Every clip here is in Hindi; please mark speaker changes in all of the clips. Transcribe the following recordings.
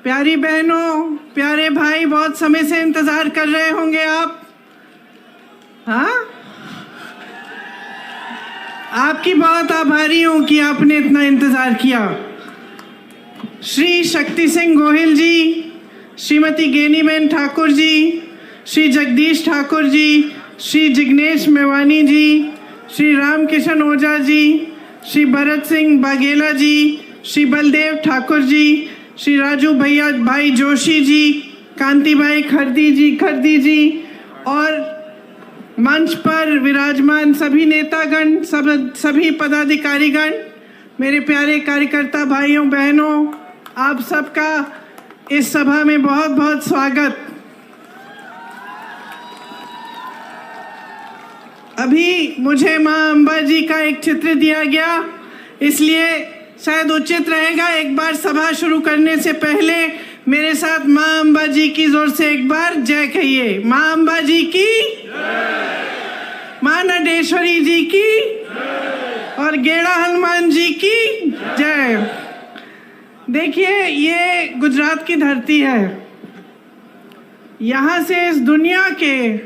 Speaker 1: प्यारी बहनों, प्यारे भाई, बहुत समय से इंतजार कर रहे होंगे आप। हाँ, आपकी बहुत आभारी हूं कि आपने इतना इंतजार किया। श्री शक्ति सिंह गोहिल जी, श्रीमती गेनीबेन ठाकुर जी, श्री जगदीश ठाकुर जी, श्री जिग्नेश मेवानी जी, श्री रामकिशन ओझा जी, श्री भरत सिंह बाघेला जी, श्री बलदेव ठाकुर जी, श्री राजू भैया भाई जोशी जी, कांति भाई खरदी जी और मंच पर विराजमान सभी नेतागण, सभी पदाधिकारीगण, मेरे प्यारे कार्यकर्ता भाइयों बहनों, आप सबका इस सभा में बहुत बहुत स्वागत। अभी मुझे माँ अम्बा जी का एक चित्र दिया गया, इसलिए शायद उचित रहेगा एक बार सभा शुरू करने से पहले मेरे साथ माँ अम्बा जी की जोर से एक बार जय कहिए। माँ अम्बा जी की जय, माँ नटेश्वरी जी की जय और गेड़ा हनुमान जी की जय। देखिए, ये गुजरात की धरती है। यहाँ से इस दुनिया के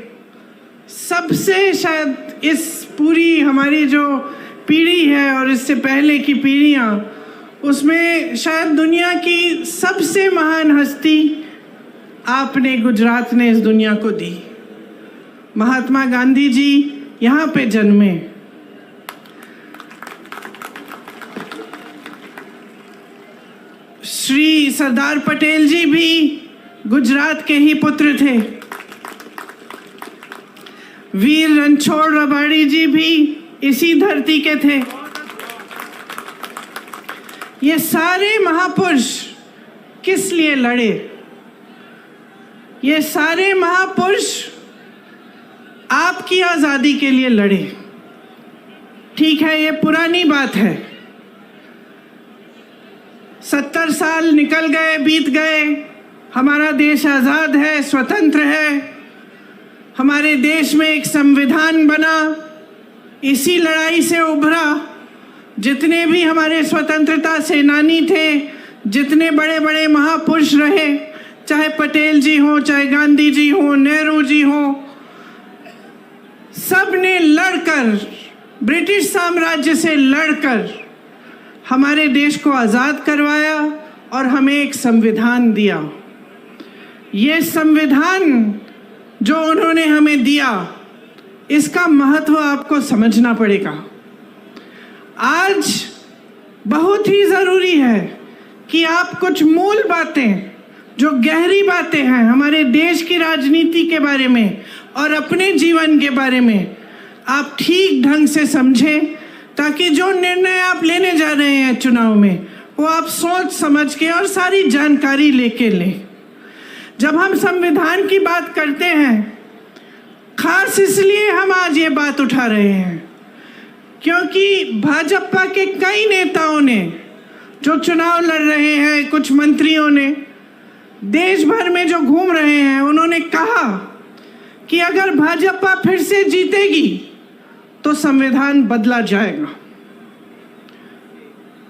Speaker 1: सबसे, शायद इस पूरी हमारी जो पीढ़ी है और इससे पहले की पीढ़ियाँ, उसमें शायद दुनिया की सबसे महान हस्ती आपने, गुजरात ने इस दुनिया को दी। महात्मा गांधी जी यहाँ पे जन्मे। श्री सरदार पटेल जी भी गुजरात के ही पुत्र थे। वीर रणछोड़ रबाड़ी जी भी इसी धरती के थे। ये सारे महापुरुष किस लिए लड़े? ये सारे महापुरुष आपकी आजादी के लिए लड़े। ठीक है, ये पुरानी बात है। 70 साल निकल गए, बीत गए, हमारा देश आजाद है, स्वतंत्र है, हमारे देश में एक संविधान बना, इसी लड़ाई से उभरा। जितने भी हमारे स्वतंत्रता सेनानी थे, जितने बड़े बड़े महापुरुष रहे, चाहे पटेल जी हो, चाहे गांधी जी हो, नेहरू जी हो, सब ने लड़कर, ब्रिटिश साम्राज्य से लड़कर हमारे देश को आज़ाद करवाया और हमें एक संविधान दिया। ये संविधान जो उन्होंने हमें दिया, इसका महत्व आपको समझना पड़ेगा। आज बहुत ही ज़रूरी है कि आप कुछ मूल बातें, जो गहरी बातें हैं हमारे देश की राजनीति के बारे में और अपने जीवन के बारे में, आप ठीक ढंग से समझें, ताकि जो निर्णय आप लेने जा रहे हैं चुनाव में, वो आप सोच समझ के और सारी जानकारी लेके लें। जब हम संविधान की बात करते हैं, खास इसलिए हम आज ये बात उठा रहे हैं क्योंकि भाजपा के कई नेताओं ने, जो चुनाव लड़ रहे हैं, कुछ मंत्रियों ने, देश भर में जो घूम रहे हैं, उन्होंने कहा कि अगर भाजपा फिर से जीतेगी तो संविधान बदला जाएगा।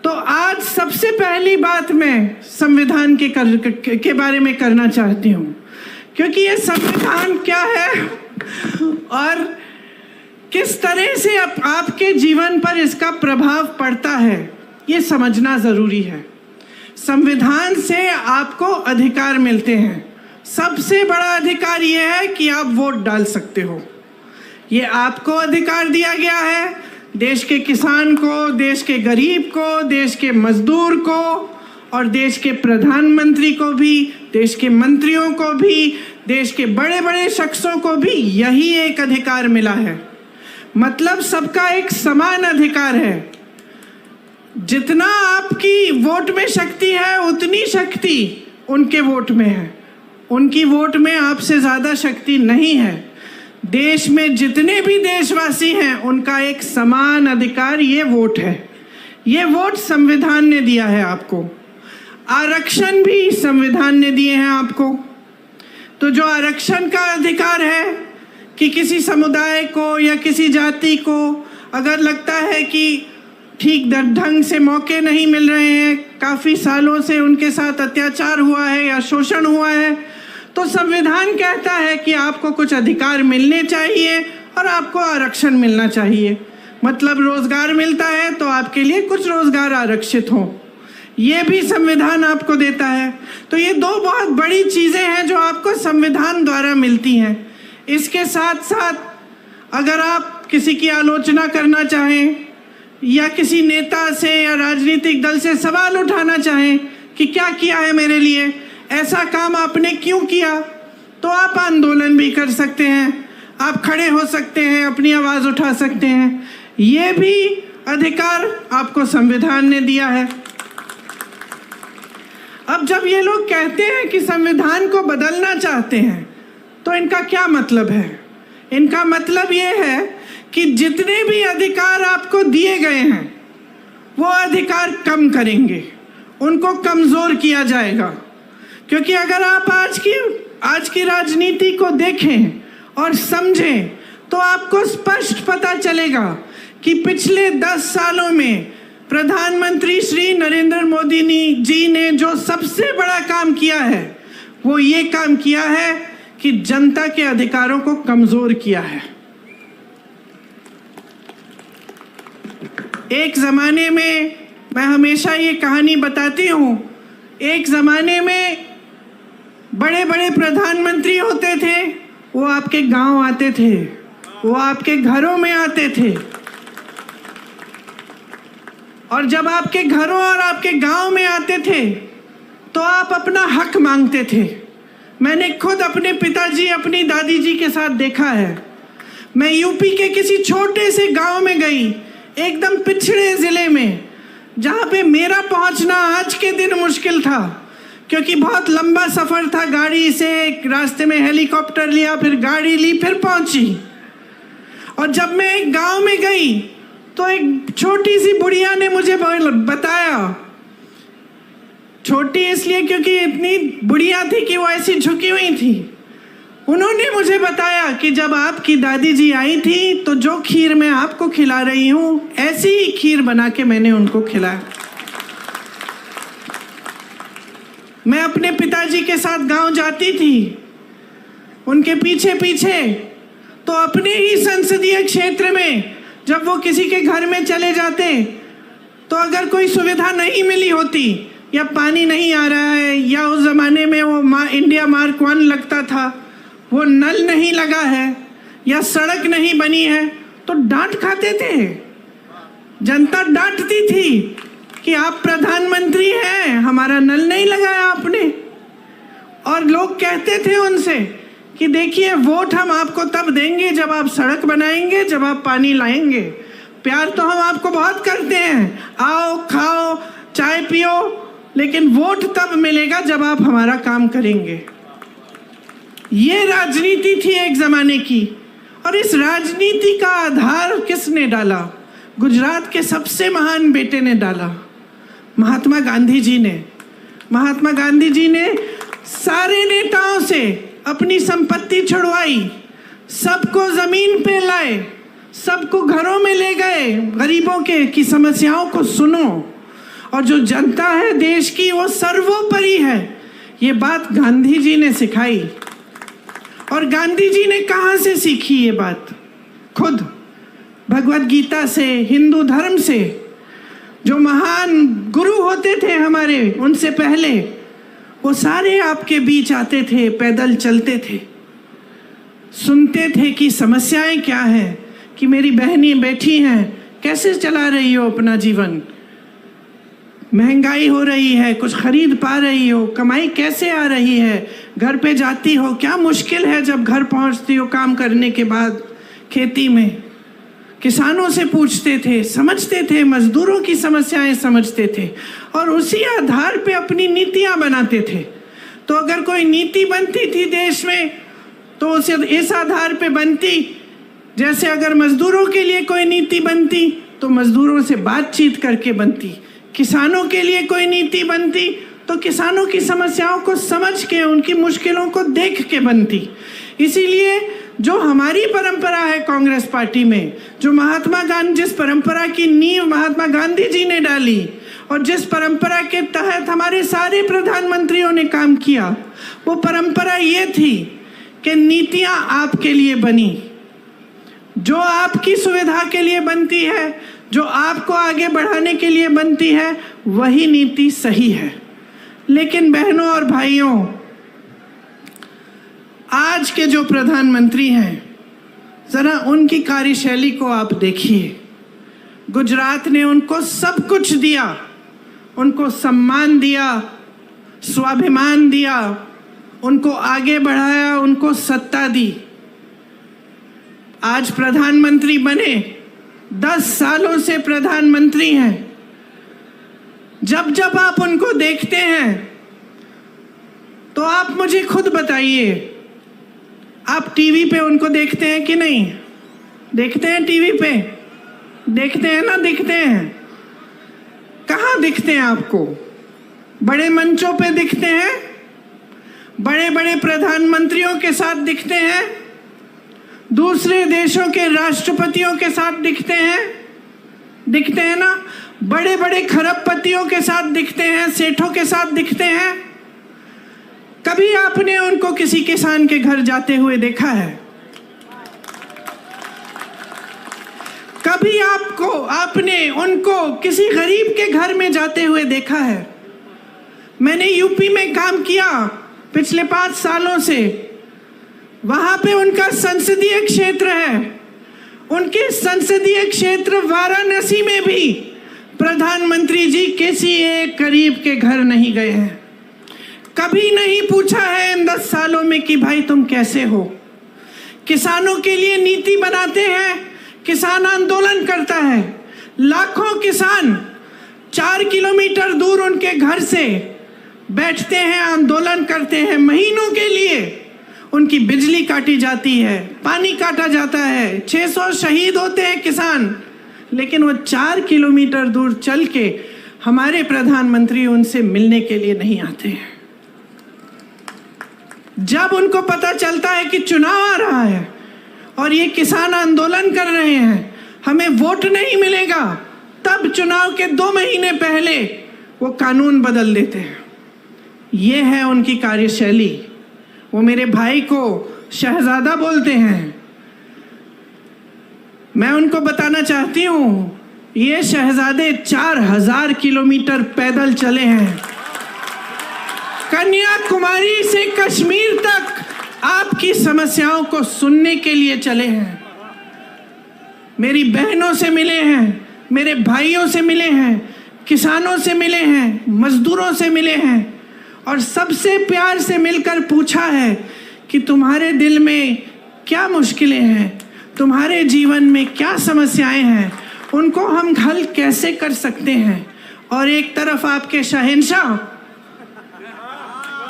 Speaker 1: तो आज सबसे पहली बात मैं संविधान के बारे में करना चाहती हूँ, क्योंकि ये संविधान क्या है और किस तरह से आपके जीवन पर इसका प्रभाव पड़ता है, ये समझना ज़रूरी है। संविधान से आपको अधिकार मिलते हैं। सबसे बड़ा अधिकार ये है कि आप वोट डाल सकते हो। ये आपको अधिकार दिया गया है, देश के किसान को, देश के गरीब को, देश के मजदूर को और देश के प्रधानमंत्री को भी, देश के मंत्रियों को भी, देश के बड़े बड़े शख्सों को भी यही एक अधिकार मिला है। मतलब सबका एक समान अधिकार है। जितना आपकी वोट में शक्ति है, उतनी शक्ति उनके वोट में है। उनकी वोट में आपसे ज़्यादा शक्ति नहीं है। देश में जितने भी देशवासी हैं, उनका एक समान अधिकार ये वोट है। ये वोट संविधान ने दिया है आपको। आरक्षण भी संविधान ने दिए हैं आपको। तो जो आरक्षण का अधिकार है कि किसी समुदाय को या किसी जाति को अगर लगता है कि ठीक ढंग से मौके नहीं मिल रहे हैं, काफ़ी सालों से उनके साथ अत्याचार हुआ है या शोषण हुआ है, तो संविधान कहता है कि आपको कुछ अधिकार मिलने चाहिए और आपको आरक्षण मिलना चाहिए। मतलब रोजगार मिलता है तो आपके लिए कुछ रोजगार आरक्षित हो, ये भी संविधान आपको देता है। तो ये दो बहुत बड़ी चीज़ें हैं जो आपको संविधान द्वारा मिलती हैं। इसके साथ साथ अगर आप किसी की आलोचना करना चाहें या किसी नेता से या राजनीतिक दल से सवाल उठाना चाहें कि क्या किया है मेरे लिए, ऐसा काम आपने क्यों किया, तो आप आंदोलन भी कर सकते हैं, आप खड़े हो सकते हैं, अपनी आवाज़ उठा सकते हैं। ये भी अधिकार आपको संविधान ने दिया है। अब जब ये लोग कहते हैं कि संविधान को बदलना चाहते हैं तो इनका क्या मतलब है? इनका मतलब ये है कि जितने भी अधिकार आपको दिए गए हैं वो अधिकार कम करेंगे, उनको कमज़ोर किया जाएगा। क्योंकि अगर आप आज की राजनीति को देखें और समझें तो आपको स्पष्ट पता चलेगा कि पिछले 10 सालों में प्रधानमंत्री श्री नरेंद्र मोदी जी ने जो सबसे बड़ा काम किया है वो ये काम किया है कि जनता के अधिकारों को कमज़ोर किया है। एक ज़माने में, मैं हमेशा ये कहानी बताती हूँ, एक ज़माने में बड़े बड़े प्रधानमंत्री होते थे, वो आपके गांव आते थे, वो आपके घरों में आते थे, और जब आपके घरों और आपके गांव में आते थे तो आप अपना हक मांगते थे। मैंने खुद अपने पिताजी, अपनी दादी जी के साथ देखा है। मैं यूपी के किसी छोटे से गांव में गई, एकदम पिछड़े ज़िले में, जहाँ पे मेरा पहुँचना आज के दिन मुश्किल था क्योंकि बहुत लंबा सफ़र था गाड़ी से। एक रास्ते में हेलीकॉप्टर लिया, फिर गाड़ी ली, फिर पहुँची। और जब मैं एक गांव में गई तो एक छोटी सी बुढ़िया ने मुझे बताया, छोटी इसलिए क्योंकि इतनी बुढ़िया थी कि वो ऐसी झुकी हुई थी, उन्होंने मुझे बताया कि जब आपकी दादी जी आई थी तो जो खीर मैं आपको खिला रही हूँ ऐसी ही खीर बना के मैंने उनको खिलाया। मैं अपने पिताजी के साथ गांव जाती थी, उनके पीछे पीछे, तो अपने ही संसदीय क्षेत्र में जब वो किसी के घर में चले जाते तो अगर कोई सुविधा नहीं मिली होती या पानी नहीं आ रहा है या उस ज़माने में वो इंडिया मार्क 1 लगता था, वो नल नहीं लगा है या सड़क नहीं बनी है, तो डांट खाते थे। जनता डांटती थी कि आप प्रधानमंत्री हैं, हमारा नल नहीं लगाया आपने। और लोग कहते थे उनसे कि देखिए, वोट हम आपको तब देंगे जब आप सड़क बनाएंगे, जब आप पानी लाएंगे। प्यार तो हम आपको बहुत करते हैं, आओ खाओ चाय पियो, लेकिन वोट तब मिलेगा जब आप हमारा काम करेंगे। ये राजनीति थी एक ज़माने की। और इस राजनीति का आधार किसने डाला? गुजरात के सबसे महान बेटे ने डाला, महात्मा गांधी जी ने। महात्मा गांधी जी ने सारे नेताओं से अपनी संपत्ति छुड़वाई, सबको ज़मीन पे लाए, सबको घरों में ले गए, गरीबों के की समस्याओं को सुनो, और जो जनता है देश की वो सर्वोपरि है। ये बात गांधी जी ने सिखाई। और गांधी जी ने कहाँ से सीखी ये बात? खुद भगवत गीता से, हिंदू धर्म से। जो महान गुरु होते थे हमारे, उनसे पहले वो सारे आपके बीच आते थे, पैदल चलते थे, सुनते थे कि समस्याएं क्या हैं, कि मेरी बहनें बैठी हैं, कैसे चला रही हो अपना जीवन, महंगाई हो रही है, कुछ खरीद पा रही हो, कमाई कैसे आ रही है, घर पे जाती हो, क्या मुश्किल है जब घर पहुंचती हो काम करने के बाद खेती में। किसानों से पूछते थे, समझते थे, मजदूरों की समस्याएं समझते थे, और उसी आधार पे अपनी नीतियां बनाते थे। तो अगर कोई नीति बनती थी देश में तो उसे इस आधार पे बनती, जैसे अगर मजदूरों के लिए कोई नीति बनती तो मजदूरों से बातचीत करके बनती, किसानों के लिए कोई नीति बनती तो किसानों की समस्याओं को समझ के, उनकी मुश्किलों को देख के बनती। इसीलिए जो हमारी परंपरा है कांग्रेस पार्टी में, जो महात्मा गांधी, जिस परंपरा की नींव महात्मा गांधी जी ने डाली और जिस परंपरा के तहत हमारे सारे प्रधानमंत्रियों ने काम किया, वो परंपरा ये थी कि नीतियां आपके लिए बनी, जो आपकी सुविधा के लिए बनती है, जो आपको आगे बढ़ाने के लिए बनती है, वही नीति सही है। लेकिन बहनों और भाइयों, आज के जो प्रधानमंत्री हैं, जरा उनकी कार्यशैली को आप देखिए। गुजरात ने उनको सब कुछ दिया, उनको सम्मान दिया, स्वाभिमान दिया, उनको आगे बढ़ाया, उनको सत्ता दी। आज प्रधानमंत्री बने, 10 सालों से प्रधानमंत्री हैं। जब जब आप उनको देखते हैं तो आप मुझे खुद बताइए, आप टीवी पे उनको देखते हैं कि नहीं? देखते हैं टीवी पे? देखते हैं ना? दिखते हैं। कहाँ दिखते हैं आपको? बड़े मंचों पे दिखते हैं, बड़े बड़े प्रधानमंत्रियों के साथ दिखते हैं, दूसरे देशों के राष्ट्रपतियों के साथ दिखते हैं ना? बड़े बड़े खरबपतियों के साथ दिखते हैं, सेठों के साथ दिखते हैं। कभी आपने उनको किसी किसान के घर जाते हुए देखा है? कभी आपने उनको किसी गरीब के घर में जाते हुए देखा है? मैंने यूपी में काम किया पिछले 5 सालों से। वहां पे उनका संसदीय क्षेत्र है। उनके संसदीय क्षेत्र वाराणसी में भी प्रधानमंत्री जी किसी एक गरीब के घर नहीं गए हैं। कभी नहीं पूछा है इन 10 सालों में कि भाई तुम कैसे हो। किसानों के लिए नीति बनाते हैं, किसान आंदोलन करता है। लाखों किसान 4 किलोमीटर दूर उनके घर से बैठते हैं, आंदोलन करते हैं। महीनों के लिए उनकी बिजली काटी जाती है, पानी काटा जाता है, 600 शहीद होते हैं किसान, लेकिन वो 4 किलोमीटर दूर चल के हमारे प्रधानमंत्री उनसे मिलने के लिए नहीं आते हैं। जब उनको पता चलता है कि चुनाव आ रहा है और ये किसान आंदोलन कर रहे हैं, हमें वोट नहीं मिलेगा, तब चुनाव के 2 महीने पहले वो कानून बदल देते हैं। ये है उनकी कार्यशैली। वो मेरे भाई को शहजादा बोलते हैं। मैं उनको बताना चाहती हूँ, ये शहजादे 4000 किलोमीटर पैदल चले हैं। कन्याकुमारी से कश्मीर तक आपकी समस्याओं को सुनने के लिए चले हैं। मेरी बहनों से मिले हैं, मेरे भाइयों से मिले हैं, किसानों से मिले हैं, मजदूरों से मिले हैं और सबसे प्यार से मिलकर पूछा है कि तुम्हारे दिल में क्या मुश्किलें हैं, तुम्हारे जीवन में क्या समस्याएं हैं, उनको हम हल कैसे कर सकते हैं। और एक तरफ आपके शहंशाह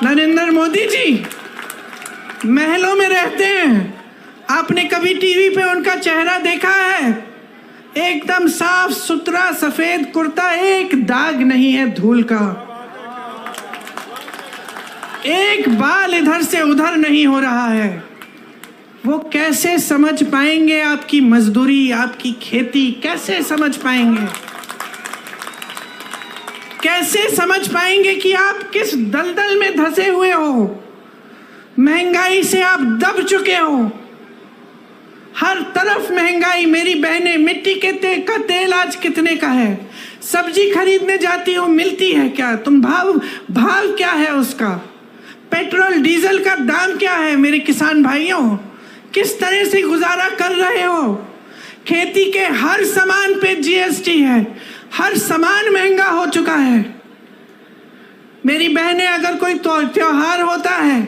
Speaker 1: नरेंद्र मोदी जी महलों में रहते हैं। आपने कभी टीवी पे उनका चेहरा देखा है? एकदम साफ सुथरा सफेद कुर्ता, एक दाग नहीं है धूल का, एक बाल इधर से उधर नहीं हो रहा है। वो कैसे समझ पाएंगे आपकी मजदूरी, आपकी खेती? कैसे समझ पाएंगे? कैसे समझ पाएंगे कि आप किस दलदल में धंसे हुए हो? महंगाई से आप दब चुके हो। हर तरफ महंगाई। मेरी बहनें, मिट्टी के का तेल आज कितने का है? सब्जी खरीदने जाती हो, मिलती है क्या? तुम भाव क्या है उसका? पेट्रोल डीजल का दाम क्या है? मेरे किसान भाइयों, किस तरह से गुजारा कर रहे हो? खेती के हर सामान पे जीएसटी है, हर सामान महंगा हो चुका है। मेरी बहनें, अगर कोई त्योहार होता है,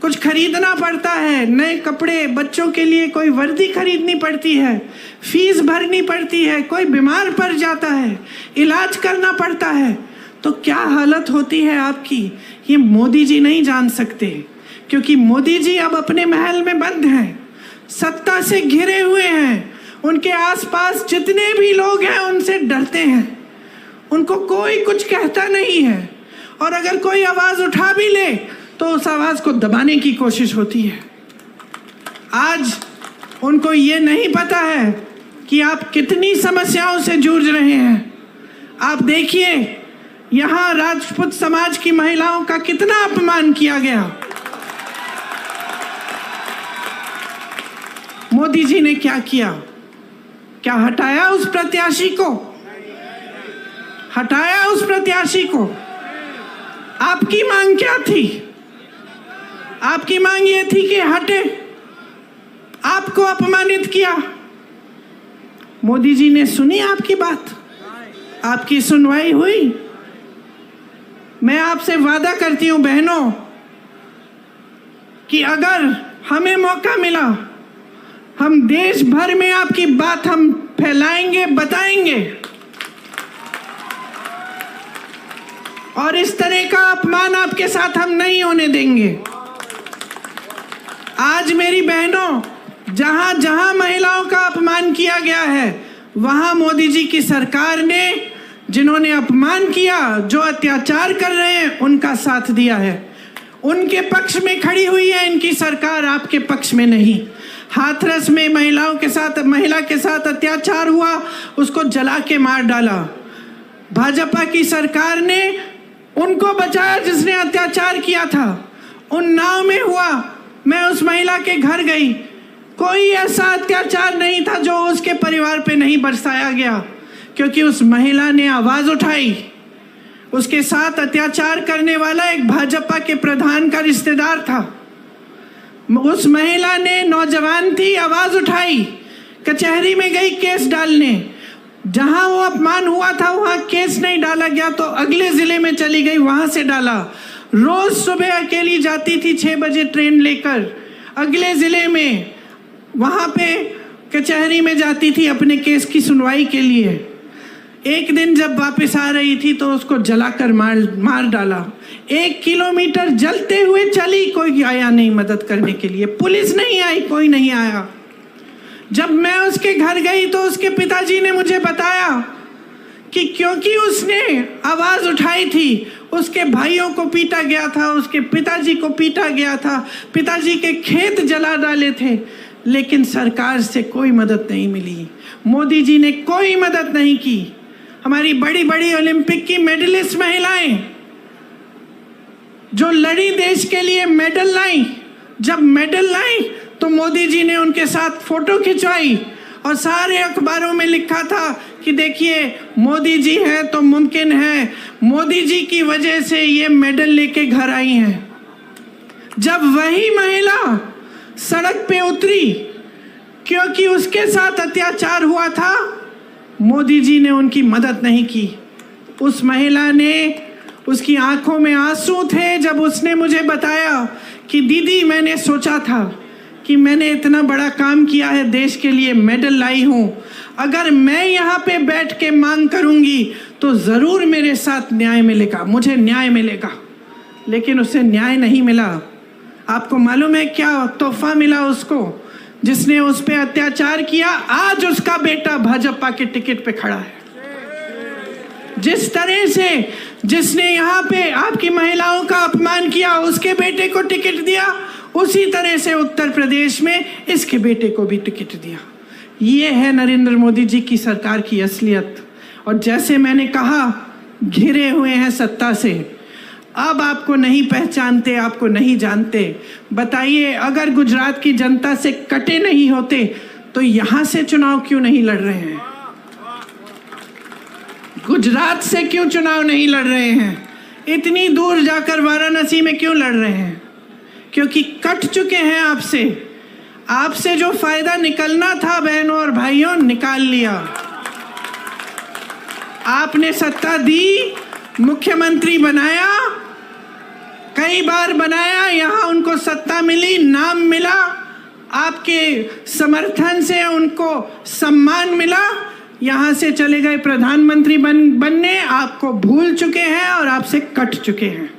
Speaker 1: कुछ खरीदना पड़ता है, नए कपड़े, बच्चों के लिए कोई वर्दी खरीदनी पड़ती है, फीस भरनी पड़ती है, कोई बीमार पड़ जाता है, इलाज करना पड़ता है, तो क्या हालत होती है आपकी? ये मोदी जी नहीं जान सकते, क्योंकि मोदी जी अब अपने महल में बंद हैं, सत्ता से घिरे हुए हैं। उनके आसपास जितने भी लोग हैं उनसे डरते हैं, उनको कोई कुछ कहता नहीं है, और अगर कोई आवाज उठा भी ले तो उस आवाज को दबाने की कोशिश होती है। आज उनको ये नहीं पता है कि आप कितनी समस्याओं से जूझ रहे हैं। आप देखिए यहाँ राजपूत समाज की महिलाओं का कितना अपमान किया गया। मोदी जी ने क्या किया? क्या हटाया उस प्रत्याशी को? हटाया उस प्रत्याशी को? आपकी मांग क्या थी? आपकी मांग ये थी कि हटे। आपको अपमानित किया। मोदी जी ने सुनी आपकी बात? आपकी सुनवाई हुई? मैं आपसे वादा करती हूं बहनों कि अगर हमें मौका मिला, हम देश भर में आपकी बात हम फैलाएंगे, बताएंगे और इस तरह का अपमान आपके साथ हम नहीं होने देंगे। आज मेरी बहनों, जहां जहां महिलाओं का अपमान किया गया है, वहां मोदी जी की सरकार ने जिन्होंने अपमान किया, जो अत्याचार कर रहे हैं, उनका साथ दिया है। उनके पक्ष में खड़ी हुई है इनकी सरकार, आपके पक्ष में नहीं। हाथरस में महिला के साथ अत्याचार हुआ, उसको जला के मार डाला। भाजपा की सरकार ने उनको बचाया जिसने अत्याचार किया था। उन्नाव में हुआ, मैं उस महिला के घर गई, कोई ऐसा अत्याचार नहीं था जो उसके परिवार पे नहीं बरसाया गया, क्योंकि उस महिला ने आवाज उठाई। उसके साथ अत्याचार करने वाला एक भाजपा के प्रधान का रिश्तेदार था। उस महिला ने, नौजवान थी, आवाज उठाई, कचहरी में गई केस डालने। जहां वो अपमान हुआ था वहां केस नहीं डाला गया तो अगले जिले में चली गई, वहां से डाला। रोज सुबह अकेली जाती थी 6 बजे ट्रेन लेकर अगले जिले में, वहां पे कचहरी में जाती थी अपने केस की सुनवाई के लिए। एक दिन जब वापस आ रही थी तो उसको जलाकर मार डाला। 1 किलोमीटर जलते हुए चली, कोई आया नहीं मदद करने के लिए, पुलिस नहीं आई, कोई नहीं आया। जब मैं उसके घर गई तो उसके पिताजी ने मुझे बताया कि क्योंकि उसने आवाज उठाई थी, उसके भाइयों को पीटा गया था, उसके पिताजी को पीटा गया था, पिताजी के खेत जला डाले थे, लेकिन सरकार से कोई मदद नहीं मिली। मोदी जी ने कोई मदद नहीं की। हमारी बड़ी बड़ी ओलंपिक की मेडलिस्ट महिलाएं जो लड़ी देश के लिए, मेडल लाई, जब मेडल लाई तो मोदी जी ने उनके साथ फोटो खिंचवाई और सारे अखबारों में लिखा था कि देखिए मोदी जी हैं तो मुमकिन है, मोदी जी की वजह से ये मेडल लेके घर आई हैं। जब वही महिला सड़क पे उतरी क्योंकि उसके साथ अत्याचार हुआ था, मोदी जी ने उनकी मदद नहीं की। उस महिला ने, उसकी आंखों में आंसू थे जब उसने मुझे बताया कि दीदी मैंने सोचा था कि मैंने इतना बड़ा काम किया है देश के लिए, मेडल लाई हूँ, अगर मैं यहाँ पे बैठ के मांग करूँगी तो ज़रूर मेरे साथ न्याय मिलेगा, मुझे न्याय मिलेगा। लेकिन उसे न्याय नहीं मिला। आपको मालूम है क्या तोहफा मिला उसको, जिसने उस पर अत्याचार किया? आज उसका बेटा भाजपा के टिकट पे खड़ा है। जिस तरह से जिसने यहाँ पे आपकी महिलाओं का अपमान किया, उसके बेटे को टिकट दिया, उसी तरह से उत्तर प्रदेश में इसके बेटे को भी टिकट दिया। ये है नरेंद्र मोदी जी की सरकार की असलियत। और जैसे मैंने कहा, घिरे हुए हैं सत्ता से, अब आपको नहीं पहचानते, आपको नहीं जानते। बताइए, अगर गुजरात की जनता से कटे नहीं होते तो यहां से चुनाव क्यों नहीं लड़ रहे हैं? गुजरात से क्यों चुनाव नहीं लड़ रहे हैं? इतनी दूर जाकर वाराणसी में क्यों लड़ रहे हैं? क्योंकि कट चुके हैं आपसे। आपसे जो फायदा निकलना था बहनों और भाइयों, निकाल लिया। आपने सत्ता दी, मुख्यमंत्री बनाया, कई बार बनाया, यहाँ उनको सत्ता मिली, नाम मिला, आपके समर्थन से उनको सम्मान मिला, यहाँ से चले गए प्रधानमंत्री बनने, आपको भूल चुके हैं और आपसे कट चुके हैं।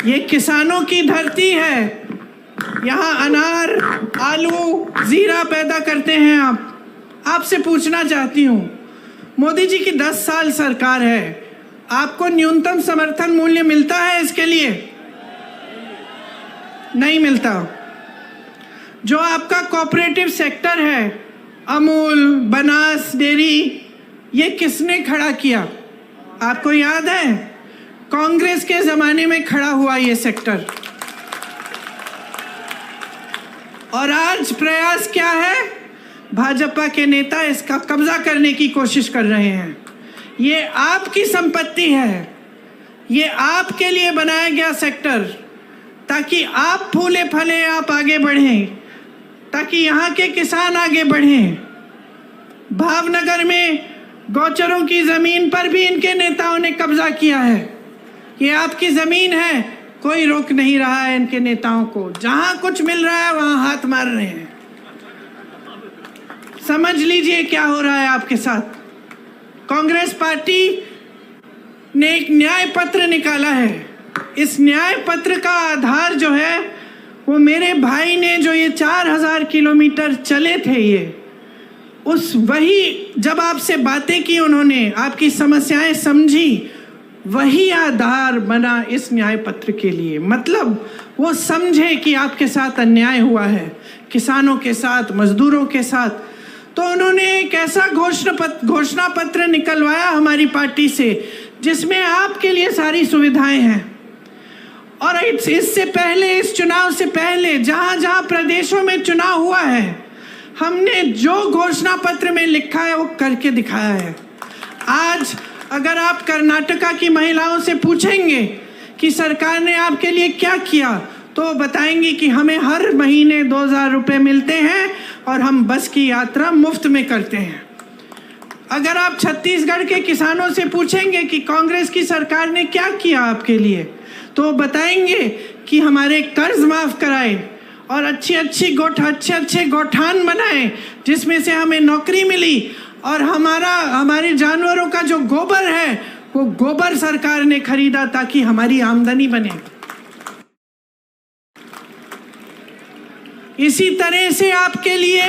Speaker 1: ये किसानों की धरती है, यहाँ अनार, आलू, जीरा पैदा करते हैं आप। आपसे पूछना चाहती हूँ, मोदी जी की 10 साल सरकार है, आपको न्यूनतम समर्थन मूल्य मिलता है इसके लिए? नहीं मिलता। जो आपका कोऑपरेटिव सेक्टर है, अमूल, बनास डेयरी, ये किसने खड़ा किया? आपको याद है? कांग्रेस के ज़माने में खड़ा हुआ ये सेक्टर। और आज प्रयास क्या है? भाजपा के नेता इसका कब्जा करने की कोशिश कर रहे हैं। ये आपकी संपत्ति है, ये आपके लिए बनाया गया सेक्टर, ताकि आप फूले फले, आप आगे बढ़ें, ताकि यहाँ के किसान आगे बढ़ें। भावनगर में गौचरों की ज़मीन पर भी इनके नेताओं ने कब्जा किया है। ये आपकी ज़मीन है, कोई रोक नहीं रहा है इनके नेताओं को। जहाँ कुछ मिल रहा है वहाँ हाथ मार रहे हैं। समझ लीजिए क्या हो रहा है आपके साथ। कांग्रेस पार्टी ने एक न्याय पत्र निकाला है। इस न्याय पत्र का आधार जो है वो मेरे भाई ने, जो ये 4000 किलोमीटर चले थे, ये उस वही जब आपसे बातें की उन्होंने, आपकी समस्याएं समझी, वही आधार बना इस न्याय पत्र के लिए। मतलब वो समझे कि आपके साथ अन्याय हुआ है, किसानों के साथ, मजदूरों के साथ। तो उन्होंने एक ऐसा घोषणा पत्र निकलवाया हमारी पार्टी से, जिसमें आपके लिए सारी सुविधाएं हैं। और इससे पहले, इस चुनाव से पहले, जहां जहां प्रदेशों में चुनाव हुआ है, हमने जो घोषणा पत्र में लिखा है वो करके दिखाया है। आज अगर आप कर्नाटका की महिलाओं से पूछेंगे कि सरकार ने आपके लिए क्या किया, तो बताएंगी कि हमें हर महीने 2000 रुपये मिलते हैं और हम बस की यात्रा मुफ्त में करते हैं। अगर आप छत्तीसगढ़ के किसानों से पूछेंगे कि कांग्रेस की सरकार ने क्या किया आपके लिए, तो बताएंगे कि हमारे कर्ज माफ कराए और अच्छे अच्छे गौठान बनाए, जिसमें से हमें नौकरी मिली, और हमारे जानवरों का जो गोबर है वो गोबर सरकार ने खरीदा ताकि हमारी आमदनी बने। इसी तरह से आपके लिए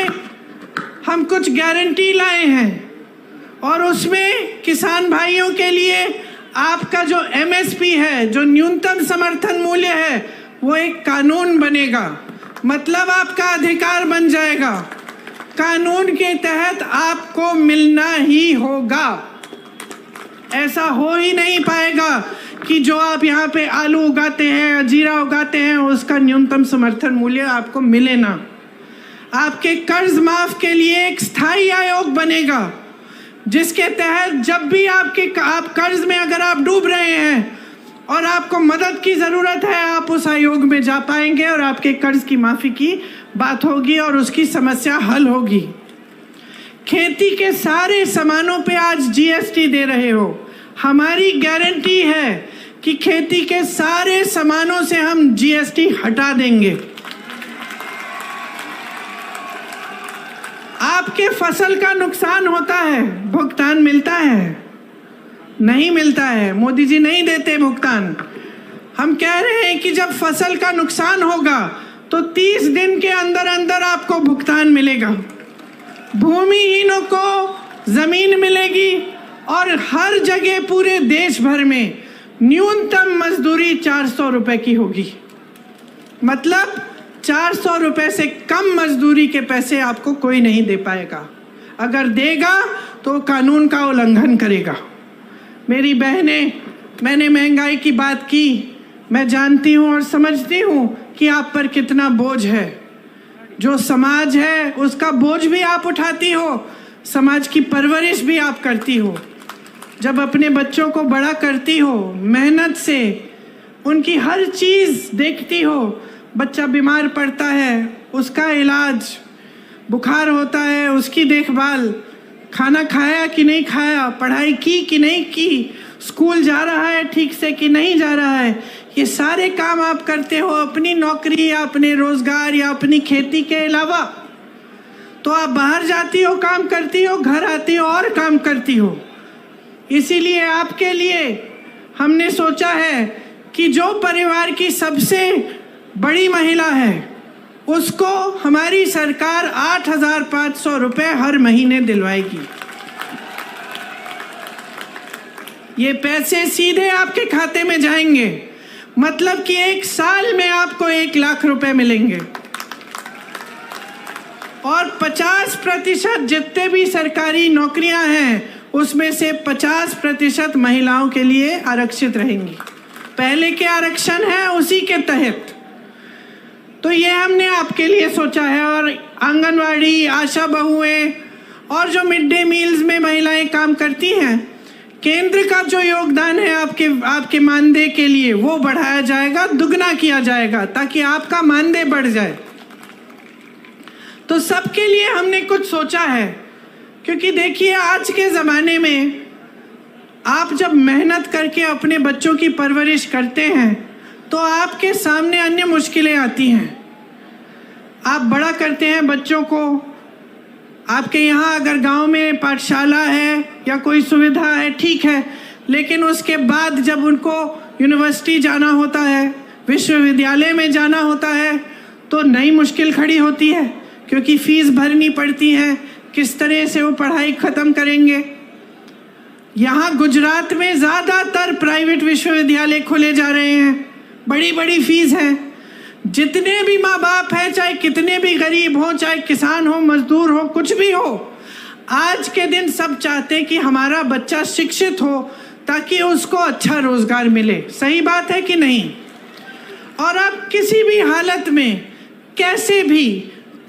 Speaker 1: हम कुछ गारंटी लाए हैं, और उसमें किसान भाइयों के लिए आपका जो MSP है, जो न्यूनतम समर्थन मूल्य है, वो एक कानून बनेगा। मतलब आपका अधिकार बन जाएगा। कानून के तहत आपको मिलना ही होगा। ऐसा हो ही नहीं पाएगा कि जो आप यहाँ पे आलू उगाते हैं, जीरा उगाते हैं, उसका न्यूनतम समर्थन मूल्य आपको मिले ना। आपके कर्ज माफ के लिए एक स्थायी आयोग बनेगा, जिसके तहत जब भी आप कर्ज में अगर आप डूब रहे हैं और आपको मदद की ज़रूरत है, आप उस आयोग में जा पाएंगे और आपके कर्ज की माफ़ी की बात होगी और उसकी समस्या हल होगी। खेती के सारे सामानों पे आज GST दे रहे हो। हमारी गारंटी है कि खेती के सारे सामानों से हम GST हटा देंगे। आपके फसल का नुकसान होता है, भुगतान मिलता है? नहीं मिलता है। मोदी जी नहीं देते भुगतान। हम कह रहे हैं कि जब फसल का नुकसान होगा तो 30 दिन के अंदर अंदर आपको भुगतान मिलेगा। भूमिहीनों को जमीन मिलेगी और हर जगह पूरे देश भर में न्यूनतम मजदूरी 400 रुपए की होगी। मतलब 400 रुपए से कम मजदूरी के पैसे आपको कोई नहीं दे पाएगा। अगर देगा तो कानून का उल्लंघन करेगा। मेरी बहनें, मैंने महंगाई की बात की। मैं जानती हूँ और समझती हूँ कि आप पर कितना बोझ है। जो समाज है उसका बोझ भी आप उठाती हो, समाज की परवरिश भी आप करती हो। जब अपने बच्चों को बड़ा करती हो, मेहनत से उनकी हर चीज़ देखती हो, बच्चा बीमार पड़ता है उसका इलाज, बुखार होता है उसकी देखभाल, खाना खाया कि नहीं खाया, पढ़ाई की कि नहीं की, स्कूल जा रहा है ठीक से कि नहीं जा रहा है, ये सारे काम आप करते हो अपनी नौकरी या अपने रोजगार या अपनी खेती के अलावा। तो आप बाहर जाती हो, काम करती हो, घर आती हो और काम करती हो। इसीलिए आपके लिए हमने सोचा है कि जो परिवार की सबसे बड़ी महिला है उसको हमारी सरकार 8,500 रुपये हर महीने दिलवाएगी। ये पैसे सीधे आपके खाते में जाएंगे। मतलब कि 1 साल में आपको 1 लाख रुपए मिलेंगे। और 50% जितने भी सरकारी नौकरियां हैं उसमें से 50% महिलाओं के लिए आरक्षित रहेंगी। पहले के आरक्षण है उसी के तहत। तो ये हमने आपके लिए सोचा है। और आंगनवाड़ी, आशा बहुएं और जो मिड डे मील्स में महिलाएं काम करती हैं, केंद्र का जो योगदान है आपके मानदेय के लिए वो बढ़ाया जाएगा, दुगना किया जाएगा, ताकि आपका मानदेय बढ़ जाए। तो सबके लिए हमने कुछ सोचा है, क्योंकि देखिए आज के ज़माने में आप जब मेहनत करके अपने बच्चों की परवरिश करते हैं तो आपके सामने अन्य मुश्किलें आती हैं। आप बड़ा करते हैं बच्चों को, आपके यहाँ अगर गांव में पाठशाला है या कोई सुविधा है ठीक है, लेकिन उसके बाद जब उनको यूनिवर्सिटी जाना होता है, विश्वविद्यालय में जाना होता है, तो नई मुश्किल खड़ी होती है, क्योंकि फीस भरनी पड़ती है। किस तरह से वो पढ़ाई ख़त्म करेंगे। यहाँ गुजरात में ज़्यादातर प्राइवेट विश्वविद्यालय खोले जा रहे हैं, बड़ी बड़ी फीस है। जितने भी माँ बाप हैं, चाहे कितने भी गरीब हो, चाहे किसान हो, मजदूर हो, कुछ भी हो, आज के दिन सब चाहते हैं कि हमारा बच्चा शिक्षित हो ताकि उसको अच्छा रोजगार मिले। सही बात है कि नहीं? और आप किसी भी हालत में कैसे भी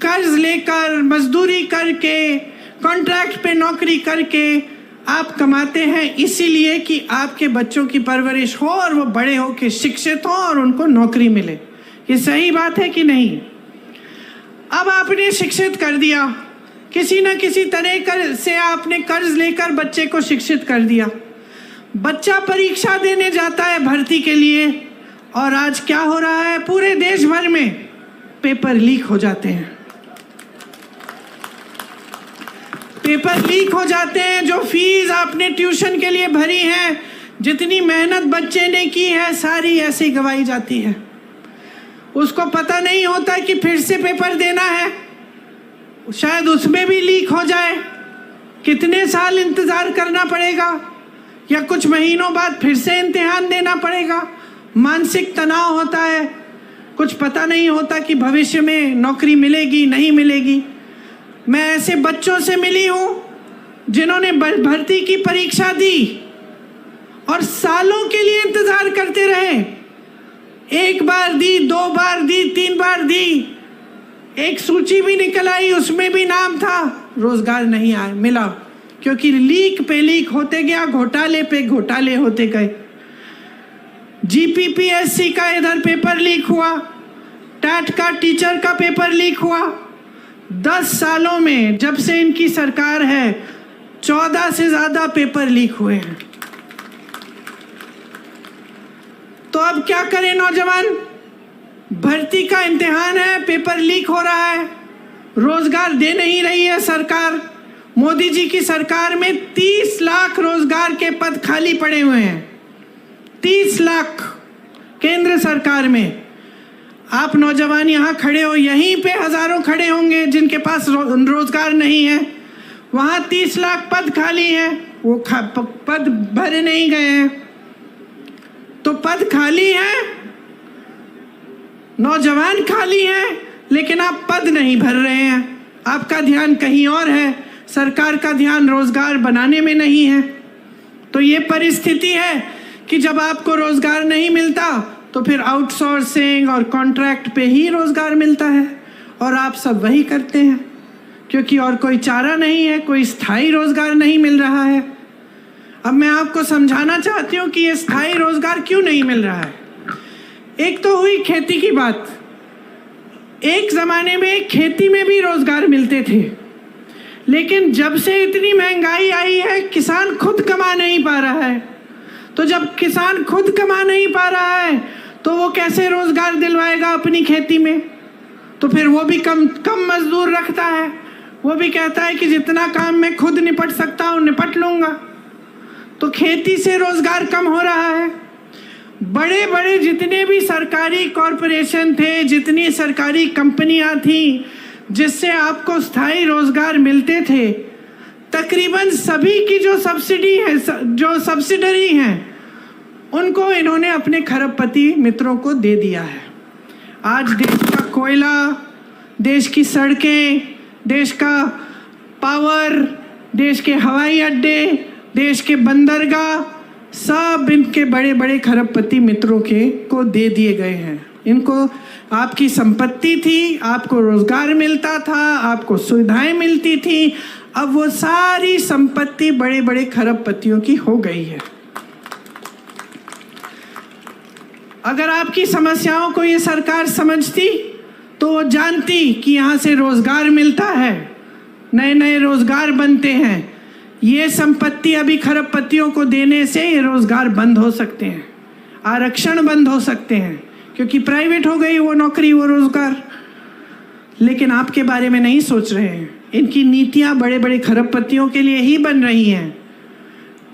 Speaker 1: कर्ज लेकर, मजदूरी करके, कॉन्ट्रैक्ट पे नौकरी करके आप कमाते हैं, इसीलिए कि आपके बच्चों की परवरिश हो और वो बड़े हो के शिक्षित हो और उनको नौकरी मिले। ये सही बात है कि नहीं? अब आपने शिक्षित कर दिया, किसी न किसी तरह से आपने कर्ज लेकर बच्चे को शिक्षित कर दिया। बच्चा परीक्षा देने जाता है भर्ती के लिए, और आज क्या हो रहा है, पूरे देश भर में पेपर लीक हो जाते हैं। पेपर लीक हो जाते हैं। जो फीस आपने ट्यूशन के लिए भरी है, जितनी मेहनत बच्चे ने की है, सारी ऐसे ही गवाई जाती है। उसको पता नहीं होता कि फिर से पेपर देना है, शायद उसमें भी लीक हो जाए। कितने साल इंतज़ार करना पड़ेगा, या कुछ महीनों बाद फिर से इम्तिहान देना पड़ेगा। मानसिक तनाव होता है, कुछ पता नहीं होता कि भविष्य में नौकरी मिलेगी नहीं मिलेगी। मैं ऐसे बच्चों से मिली हूँ जिन्होंने भर्ती की परीक्षा दी और सालों के लिए इंतज़ार करते रहे। एक बार दी, 2 बार दी, 3 बार दी, एक सूची भी निकल आई, उसमें भी नाम था, रोजगार नहीं आया मिला, क्योंकि लीक पे लीक होते गया, घोटाले पे घोटाले होते गए। जीपीपीएससी का इधर पेपर लीक हुआ, टैट का टीचर का पेपर लीक हुआ। 10 सालों में जब से इनकी सरकार है 14 से ज़्यादा पेपर लीक हुए हैं। तो अब क्या करें नौजवान? भर्ती का इम्तिहान है, पेपर लीक हो रहा है, रोजगार दे नहीं रही है सरकार। मोदी जी की सरकार में 30 लाख रोजगार के पद खाली पड़े हुए हैं। 30 लाख केंद्र सरकार में। आप नौजवान यहाँ खड़े हो, यहीं पे हजारों खड़े होंगे जिनके पास रोजगार नहीं है। वहाँ 30 लाख पद खाली हैं, वो पद भरे नहीं गए हैं। तो पद खाली हैं, नौजवान खाली हैं, लेकिन आप पद नहीं भर रहे हैं। आपका ध्यान कहीं और है, सरकार का ध्यान रोजगार बनाने में नहीं है। तो ये परिस्थिति है कि जब आपको रोजगार नहीं मिलता तो फिर आउटसोर्सिंग और कॉन्ट्रैक्ट पे ही रोजगार मिलता है, और आप सब वही करते हैं, क्योंकि और कोई चारा नहीं है, कोई स्थायी रोजगार नहीं मिल रहा है। अब मैं आपको समझाना चाहती हूँ कि ये स्थायी रोजगार क्यों नहीं मिल रहा है। एक तो हुई खेती की बात। एक ज़माने में खेती में भी रोजगार मिलते थे, लेकिन जब से इतनी महंगाई आई है, किसान खुद कमा नहीं पा रहा है। तो जब किसान खुद कमा नहीं पा रहा है तो वो कैसे रोजगार दिलवाएगा अपनी खेती में? तो फिर वो भी कम मजदूर रखता है। वो भी कहता है कि जितना काम मैं खुद निपट सकता हूँ निपट लूँगा। तो खेती से रोजगार कम हो रहा है। बड़े बड़े जितने भी सरकारी कॉरपोरेशन थे, जितनी सरकारी कंपनियां थी जिससे आपको स्थायी रोजगार मिलते थे, तकरीबन सभी की जो सब्सिडी है, जो सब्सिडरी हैं, उनको इन्होंने अपने खरबपति मित्रों को दे दिया है। आज देश का कोयला, देश की सड़कें, देश का पावर, देश के हवाई अड्डे, देश के बंदरगाह सब इनके बड़े बड़े खरबपति मित्रों को दे दिए गए हैं। इनको आपकी संपत्ति थी, आपको रोजगार मिलता था, आपको सुविधाएं मिलती थी, अब वो सारी संपत्ति बड़े बड़े खरबपतियों की हो गई है। अगर आपकी समस्याओं को ये सरकार समझती तो वो जानती कि यहाँ से रोजगार मिलता है, नए नए रोजगार बनते हैं। ये संपत्ति अभी खरबपतियों को देने से ये रोजगार बंद हो सकते हैं, आरक्षण बंद हो सकते हैं, क्योंकि प्राइवेट हो गई वो नौकरी, वो रोजगार। लेकिन आपके बारे में नहीं सोच रहे हैं। इनकी नीतियां बड़े बड़े खरबपतियों के लिए ही बन रही हैं।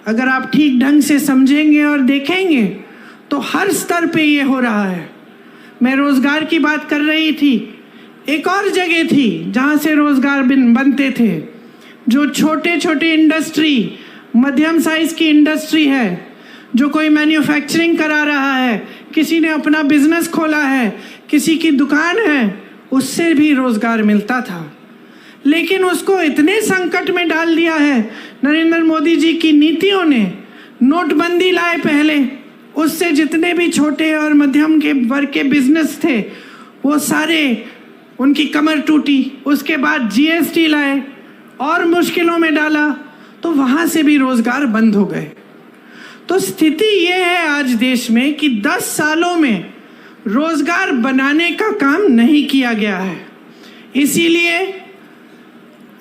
Speaker 1: अगर आप ठीक ढंग से समझेंगे और देखेंगे तो हर स्तर पे ये हो रहा है। मैं रोजगार की बात कर रही थी, एक और जगह थी जहाँ से रोजगार बनते थे, जो छोटे छोटे इंडस्ट्री, मध्यम साइज की इंडस्ट्री है, जो कोई मैन्युफैक्चरिंग करा रहा है, किसी ने अपना बिजनेस खोला है, किसी की दुकान है, उससे भी रोजगार मिलता था। लेकिन उसको इतने संकट में डाल दिया है नरेंद्र मोदी जी की नीतियों ने। नोटबंदी लाए पहले, उससे जितने भी छोटे और मध्यम के वर्ग के बिजनेस थे वो सारे, उनकी कमर टूटी। उसके बाद जीएसटी लाए और मुश्किलों में डाला, तो वहाँ से भी रोजगार बंद हो गए। तो स्थिति ये है आज देश में कि 10 सालों में रोजगार बनाने का काम नहीं किया गया है। इसीलिए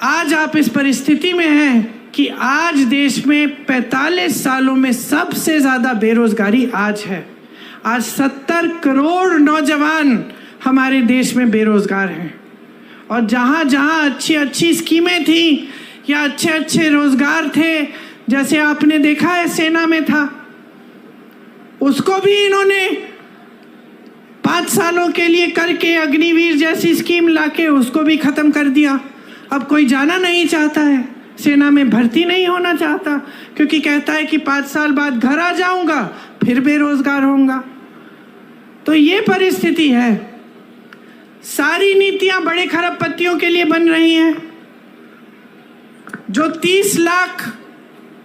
Speaker 1: आज आप इस परिस्थिति में हैं कि आज देश में 45 सालों में सबसे ज़्यादा बेरोजगारी आज है। आज 70 करोड़ नौजवान हमारे देश में बेरोजगार हैं। और जहाँ जहाँ अच्छी अच्छी स्कीमें थी या अच्छे अच्छे रोजगार थे, जैसे आपने देखा है सेना में था, उसको भी इन्होंने 5 सालों के लिए करके अग्निवीर जैसी स्कीम लाके उसको भी खत्म कर दिया। अब कोई जाना नहीं चाहता है, सेना में भर्ती नहीं होना चाहता, क्योंकि कहता है कि 5 साल बाद घर आ जाऊंगा फिर बेरोजगार होऊंगा। तो ये परिस्थिति है। सारी नीतियां बड़े खरबपतियों के लिए बन रही हैं। जो 30 लाख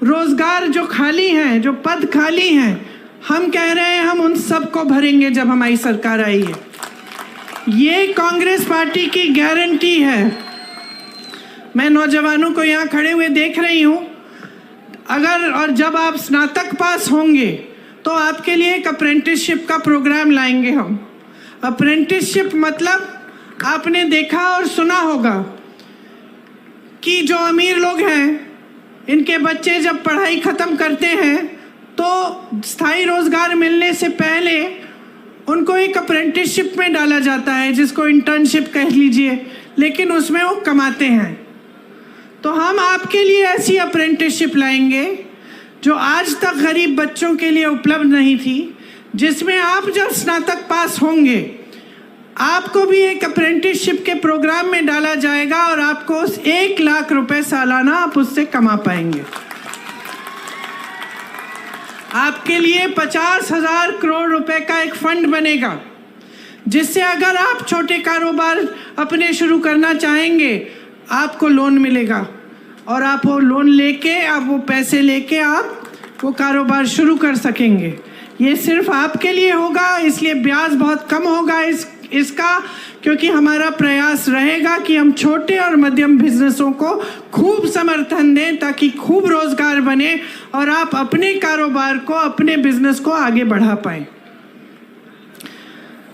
Speaker 1: रोजगार जो खाली हैं, जो पद खाली हैं, हम कह रहे हैं हम उन सबको भरेंगे जब हमारी सरकार आई है। ये कांग्रेस पार्टी की गारंटी है। मैं नौजवानों को यहाँ खड़े हुए देख रही हूँ। अगर और जब आप स्नातक पास होंगे तो आपके लिए एक अप्रेंटिसशिप का प्रोग्राम लाएंगे हम। अप्रेंटिसशिप मतलब आपने देखा और सुना होगा कि जो अमीर लोग हैं, इनके बच्चे जब पढ़ाई ख़त्म करते हैं तो स्थायी रोजगार मिलने से पहले उनको एक अप्रेंटिसशिप में डाला जाता है, जिसको इंटर्नशिप कह लीजिए, लेकिन उसमें वो कमाते हैं। तो हम आपके लिए ऐसी अप्रेंटिसशिप लाएंगे जो आज तक गरीब बच्चों के लिए उपलब्ध नहीं थी, जिसमें आप जब स्नातक पास होंगे आपको भी एक अप्रेंटिसशिप के प्रोग्राम में डाला जाएगा और आपको 1 लाख रुपए सालाना आप उससे कमा पाएंगे। आपके लिए 50,000 करोड़ रुपए का एक फंड बनेगा, जिससे अगर आप छोटे कारोबार अपने शुरू करना चाहेंगे आपको लोन मिलेगा और आप वो लोन लेके, आप वो पैसे लेके आप वो कारोबार शुरू कर सकेंगे। ये सिर्फ आपके लिए होगा, इसलिए ब्याज बहुत कम होगा इसका, क्योंकि हमारा प्रयास रहेगा कि हम छोटे और मध्यम बिजनेसों को खूब समर्थन दें ताकि खूब रोजगार बने और आप अपने कारोबार को, अपने बिजनेस को आगे बढ़ा पाएं।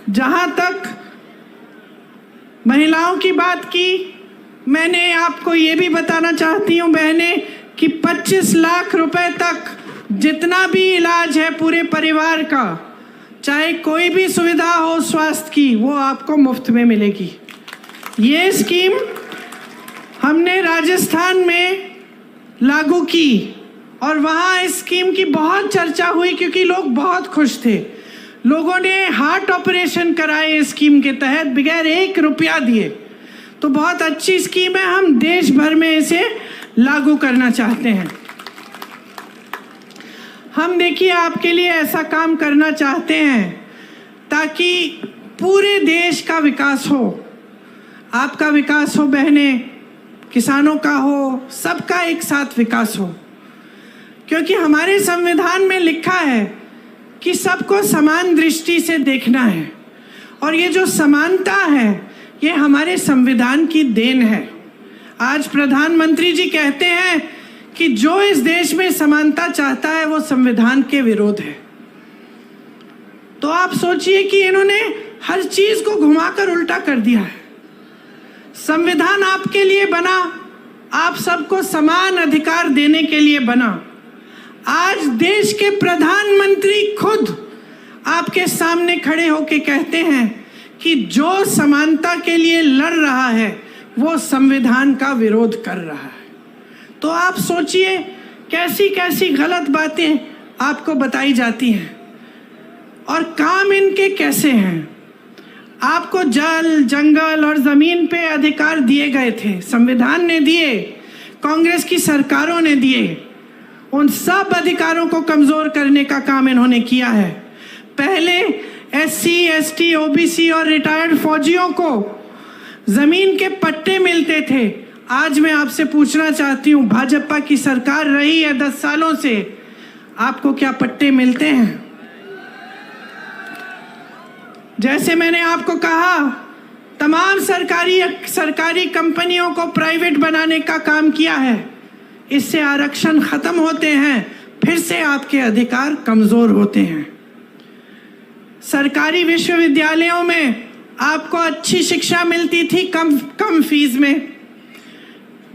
Speaker 1: जहां तक महिलाओं की बात की, मैंने आपको ये भी बताना चाहती हूँ बहने कि 25 लाख रुपए तक जितना भी इलाज है पूरे परिवार का, चाहे कोई भी सुविधा हो स्वास्थ्य की, वो आपको मुफ्त में मिलेगी। ये स्कीम हमने राजस्थान में लागू की और वहाँ इस स्कीम की बहुत चर्चा हुई क्योंकि लोग बहुत खुश थे। लोगों ने हार्ट ऑपरेशन कराए इस स्कीम के तहत बगैर 1 रुपया दिए। तो बहुत अच्छी स्कीम है, हम देश भर में इसे लागू करना चाहते हैं। हम देखिए आपके लिए ऐसा काम करना चाहते हैं ताकि पूरे देश का विकास हो, आपका विकास हो बहने, किसानों का हो, सबका एक साथ विकास हो। क्योंकि हमारे संविधान में लिखा है कि सबको समान दृष्टि से देखना है, और ये जो समानता है ये हमारे संविधान की देन है। आज प्रधानमंत्री जी कहते हैं कि जो इस देश में समानता चाहता है वो संविधान के विरोध है। तो आप सोचिए कि इन्होंने हर चीज को घुमाकर उल्टा कर दिया है। संविधान आपके लिए बना, आप सबको समान अधिकार देने के लिए बना। आज देश के प्रधानमंत्री खुद आपके सामने खड़े होकर कहते हैं कि जो समानता के लिए लड़ रहा है वो संविधान का विरोध कर रहा है। तो आप सोचिए कैसी कैसी गलत बातें आपको बताई जाती हैं और काम इनके कैसे हैं। आपको जल, जंगल और जमीन पे अधिकार दिए गए थे, संविधान ने दिए, कांग्रेस की सरकारों ने दिए। उन सब अधिकारों को कमजोर करने का काम इन्होंने किया है। पहले SC, ST, OBC और रिटायर्ड फौजियों को जमीन के पट्टे मिलते थे। आज मैं आपसे पूछना चाहती हूँ, भाजपा की सरकार रही है 10 सालों से, आपको क्या पट्टे मिलते हैं? जैसे मैंने आपको कहा, तमाम सरकारी कंपनियों को प्राइवेट बनाने का काम किया है। इससे आरक्षण खत्म होते हैं, फिर से आपके अधिकार कमजोर होते हैं। सरकारी विश्वविद्यालयों में आपको अच्छी शिक्षा मिलती थी कम फीस में।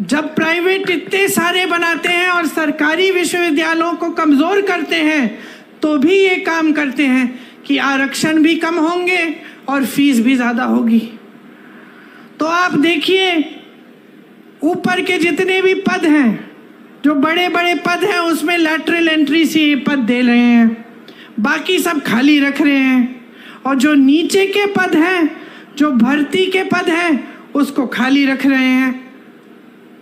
Speaker 1: जब प्राइवेट इतने सारे बनाते हैं और सरकारी विश्वविद्यालयों को कमजोर करते हैं, तो भी ये काम करते हैं कि आरक्षण भी कम होंगे और फीस भी ज्यादा होगी। तो आप देखिए, ऊपर के जितने भी पद हैं, जो बड़े बड़े पद हैं, उसमें लैटरल एंट्री से ये पद दे रहे हैं, बाकी सब खाली रख रहे हैं। और जो नीचे के पद हैं, जो भर्ती के पद हैं, उसको खाली रख रहे हैं।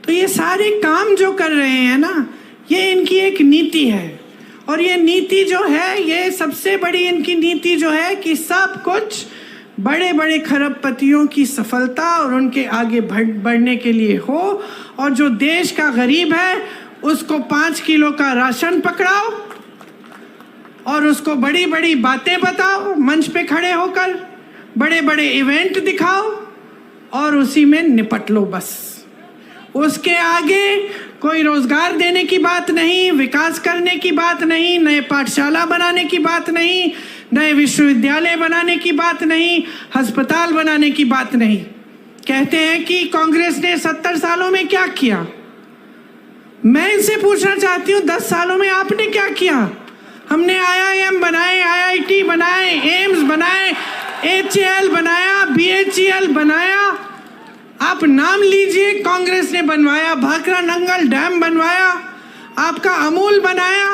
Speaker 1: तो ये सारे काम जो कर रहे हैं ना, ये इनकी एक नीति है। और ये नीति जो है, ये सबसे बड़ी इनकी नीति जो है कि सब कुछ बड़े बड़े खरबपतियों की सफलता और उनके आगे बढ़ने के लिए हो, और जो देश का गरीब है उसको 5 किलो का राशन पकड़ाओ और उसको बड़ी बड़ी बातें बताओ, मंच पे खड़े होकर बड़े बड़े इवेंट दिखाओ और उसी में निपट लो बस। उसके आगे कोई रोजगार देने की बात नहीं, विकास करने की बात नहीं, नए पाठशाला बनाने की बात नहीं, नए विश्वविद्यालय बनाने की बात नहीं, अस्पताल बनाने की बात नहीं। कहते हैं कि कांग्रेस ने 70 सालों में क्या किया। मैं इनसे पूछना चाहती हूँ, 10 सालों में आपने क्या किया? हमने IIM बनाए, IIT बनाए, एम्स बनाए, HAL बनाया, BHEL बनाया। आप नाम लीजिए, कांग्रेस ने बनवाया। भाखड़ा नंगल डैम बनवाया, आपका अमूल बनाया।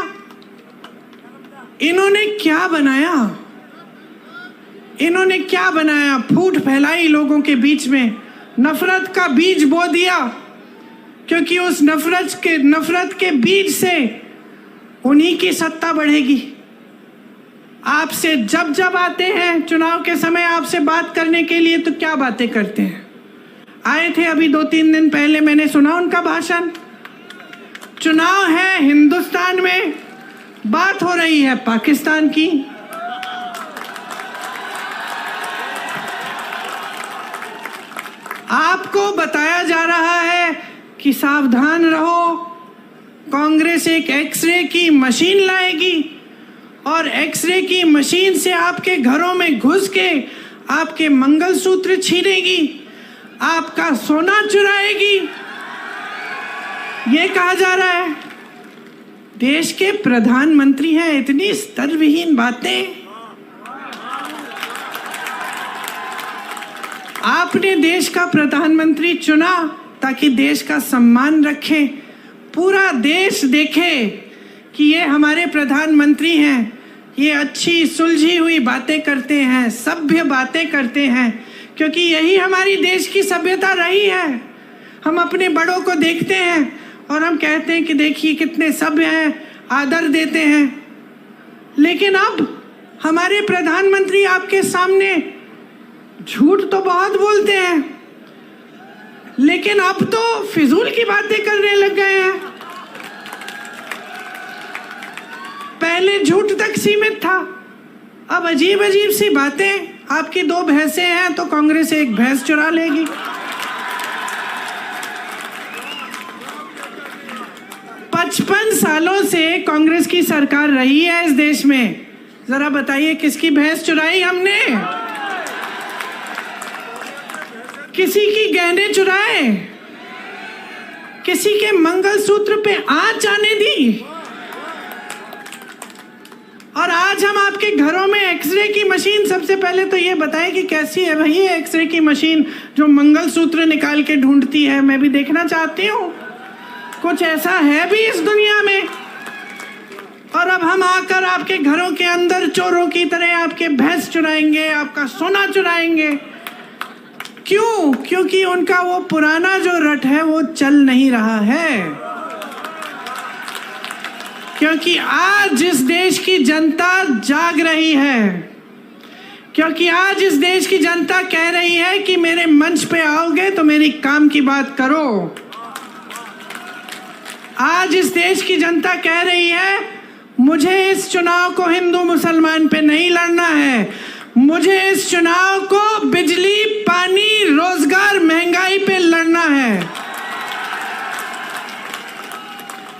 Speaker 1: इन्होंने क्या बनाया? इन्होंने क्या बनाया? फूट फैलाई लोगों के बीच में, नफरत का बीज बो दिया, क्योंकि उस नफरत के बीज से उन्हीं की सत्ता बढ़ेगी। आपसे जब आते हैं चुनाव के समय आपसे बात करने के लिए, तो क्या बातें करते हैं? आए थे अभी 2-3 दिन पहले, मैंने सुना उनका भाषण। चुनाव है हिंदुस्तान में, बात हो रही है पाकिस्तान की। आपको बताया जा रहा है कि सावधान रहो, कांग्रेस एक एक्सरे की मशीन लाएगी और एक्सरे की मशीन से आपके घरों में घुस के आपके मंगलसूत्र छीनेगी, आपका सोना चुराएगी। ये कहा जा रहा है। देश के प्रधानमंत्री हैं, इतनी स्तरविहीन बातें। आपने देश का प्रधानमंत्री चुना ताकि देश का सम्मान रखें, पूरा देश देखे कि ये हमारे प्रधानमंत्री हैं, ये अच्छी सुलझी हुई बातें करते हैं, सभ्य बातें करते हैं, क्योंकि यही हमारी देश की सभ्यता रही है। हम अपने बड़ों को देखते हैं और हम कहते हैं कि देखिए कितने सभ्य हैं, आदर देते हैं। लेकिन अब हमारे प्रधानमंत्री आपके सामने झूठ तो बहुत बोलते हैं। लेकिन अब तो फिजूल की बातें करने लग गए हैं। पहले झूठ तक सीमित था, अब अजीब अजीब सी बातें। आपकी 2 भैंसें हैं तो कांग्रेस एक भैंस चुरा लेगी। पचपन सालों से कांग्रेस की सरकार रही है इस देश में, जरा बताइए किसकी भैंस चुराई हमने? किसी की गहने चुराए? किसी के मंगलसूत्र पे आंच आने दी? और आज हम आपके घरों में एक्सरे की मशीन, सबसे पहले तो ये बताएं कि कैसी है भाई ये एक्सरे की मशीन जो मंगलसूत्र निकाल के ढूंढती है? मैं भी देखना चाहती हूँ, कुछ ऐसा है भी इस दुनिया में। और अब हम आकर आपके घरों के अंदर चोरों की तरह आपके भैंस चुराएंगे, आपका सोना चुराएंगे। क्यों? क्योंकि उनका वो पुराना जो रट है वो चल नहीं रहा है। क्योंकि आज इस देश की जनता जाग रही है, क्योंकि आज इस देश की जनता कह रही है कि मेरे मंच पे आओगे तो मेरी काम की बात करो। आज इस देश की जनता कह रही है मुझे इस चुनाव को हिंदू मुसलमान पे नहीं लड़ना है, मुझे इस चुनाव को बिजली, पानी, रोजगार, महंगाई पे लड़ना है।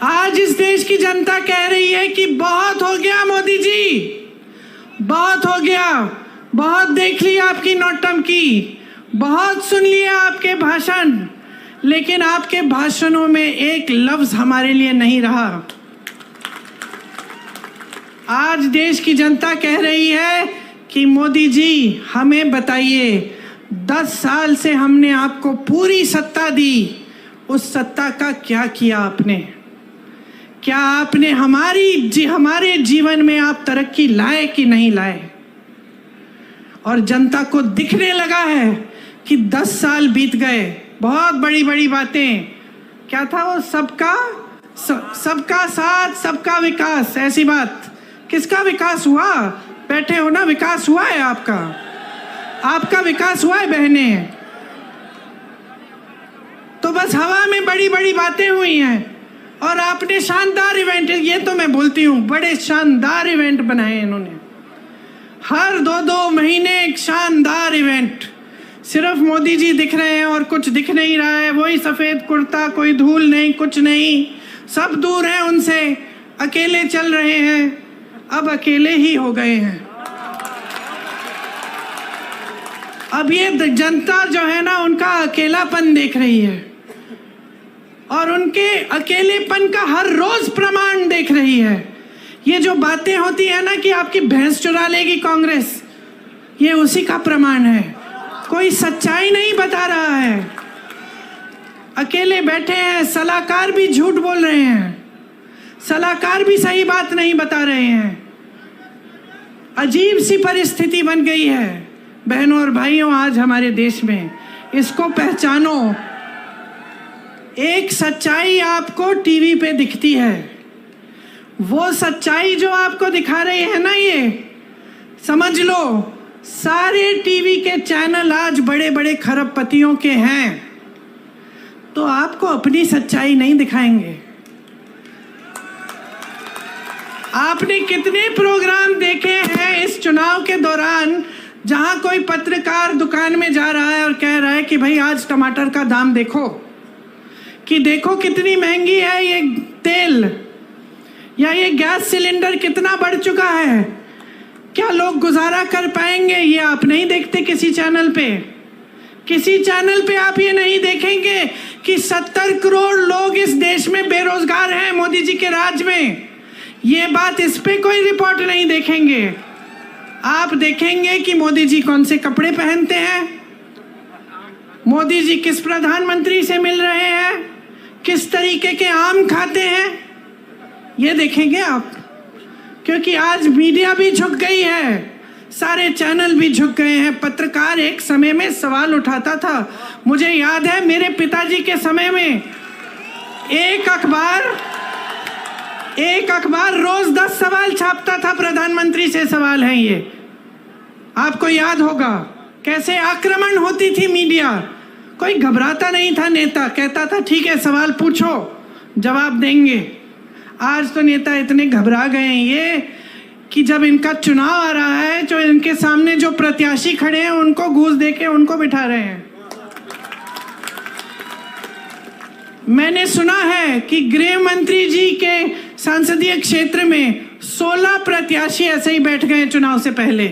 Speaker 1: आज इस देश की जनता कह रही है कि बहुत हो गया मोदी जी, बहुत हो गया, बहुत देख लिया आपकी नौटंकी, बहुत सुन लिया आपके भाषण, लेकिन आपके भाषणों में एक लफ्ज हमारे लिए नहीं रहा। आज देश की जनता कह रही है कि मोदी जी हमें बताइए, 10 साल से हमने आपको पूरी सत्ता दी, उस सत्ता का क्या किया आपने? क्या आपने हमारे जीवन में आप तरक्की लाए कि नहीं लाए? और जनता को दिखने लगा है कि 10 साल बीत गए, बहुत बड़ी बड़ी बातें, क्या था वो, सबका साथ सबका विकास, ऐसी बात। किसका विकास हुआ? बैठे हो ना, विकास हुआ है आपका विकास हुआ है बहने। तो बस हवा में बड़ी बड़ी बातें हुई हैं और आपने शानदार इवेंट, ये तो मैं बोलती हूँ, बड़े शानदार इवेंट बनाए इन्होंने। हर 2-2 महीने एक शानदार इवेंट। सिर्फ मोदी जी दिख रहे हैं और कुछ दिख नहीं रहा है, वही सफेद कुर्ता, कोई धूल नहीं, कुछ नहीं, सब दूर हैं उनसे, अकेले चल रहे हैं। अब अकेले ही हो गए हैं। अब ये जनता जो है ना, उनका अकेलापन देख रही है और उनके अकेलेपन का हर रोज प्रमाण देख रही है। ये जो बातें होती है ना कि आपकी भैंस चुरा लेगी कांग्रेस, ये उसी का प्रमाण है। कोई सच्चाई नहीं बता रहा है, अकेले बैठे हैं। सलाहकार भी झूठ बोल रहे हैं, सलाहकार भी सही बात नहीं बता रहे हैं। अजीब सी परिस्थिति बन गई है बहनों और भाइयों आज हमारे देश में। इसको पहचानो। एक सच्चाई आपको टीवी पे दिखती है, वो सच्चाई जो आपको दिखा रही है ना, ये समझ लो सारे टीवी के चैनल आज बड़े बड़े खरबपतियों के हैं, तो आपको अपनी सच्चाई नहीं दिखाएंगे। आपने कितने प्रोग्राम देखे हैं इस चुनाव के दौरान जहां कोई पत्रकार दुकान में जा रहा है और कह रहा है कि भाई आज टमाटर का दाम देखो, कि देखो कितनी महंगी है ये तेल, या ये गैस सिलेंडर कितना बढ़ चुका है, क्या लोग गुजारा कर पाएंगे? ये आप नहीं देखते किसी चैनल पे। किसी चैनल पे आप ये नहीं देखेंगे कि 70 करोड़ लोग इस देश में बेरोजगार हैं मोदी जी के राज में। ये बात, इस पे कोई रिपोर्ट नहीं देखेंगे। आप देखेंगे कि मोदी जी कौन से कपड़े पहनते हैं, मोदी जी किस प्रधानमंत्री से मिल रहे हैं, किस तरीके के आम खाते हैं, ये देखेंगे आप। क्योंकि आज मीडिया भी झुक गई है, सारे चैनल भी झुक गए हैं। पत्रकार एक समय में सवाल उठाता था, मुझे याद है मेरे पिताजी के समय में एक अखबार रोज 10 सवाल छापता था, प्रधानमंत्री से सवाल है ये। आपको याद होगा कैसे आक्रमण होती थी मीडिया, कोई घबराता नहीं था नेता, कहता था ठीक है सवाल पूछो जवाब देंगे। आज तो नेता इतने घबरा गए हैं ये कि जब इनका चुनाव आ रहा है जो इनके सामने जो प्रत्याशी खड़े हैं उनको घूस देके उनको बिठा रहे हैं। मैंने सुना है कि गृह मंत्री जी के संसदीय क्षेत्र में 16 प्रत्याशी ऐसे ही बैठ गए चुनाव से पहले,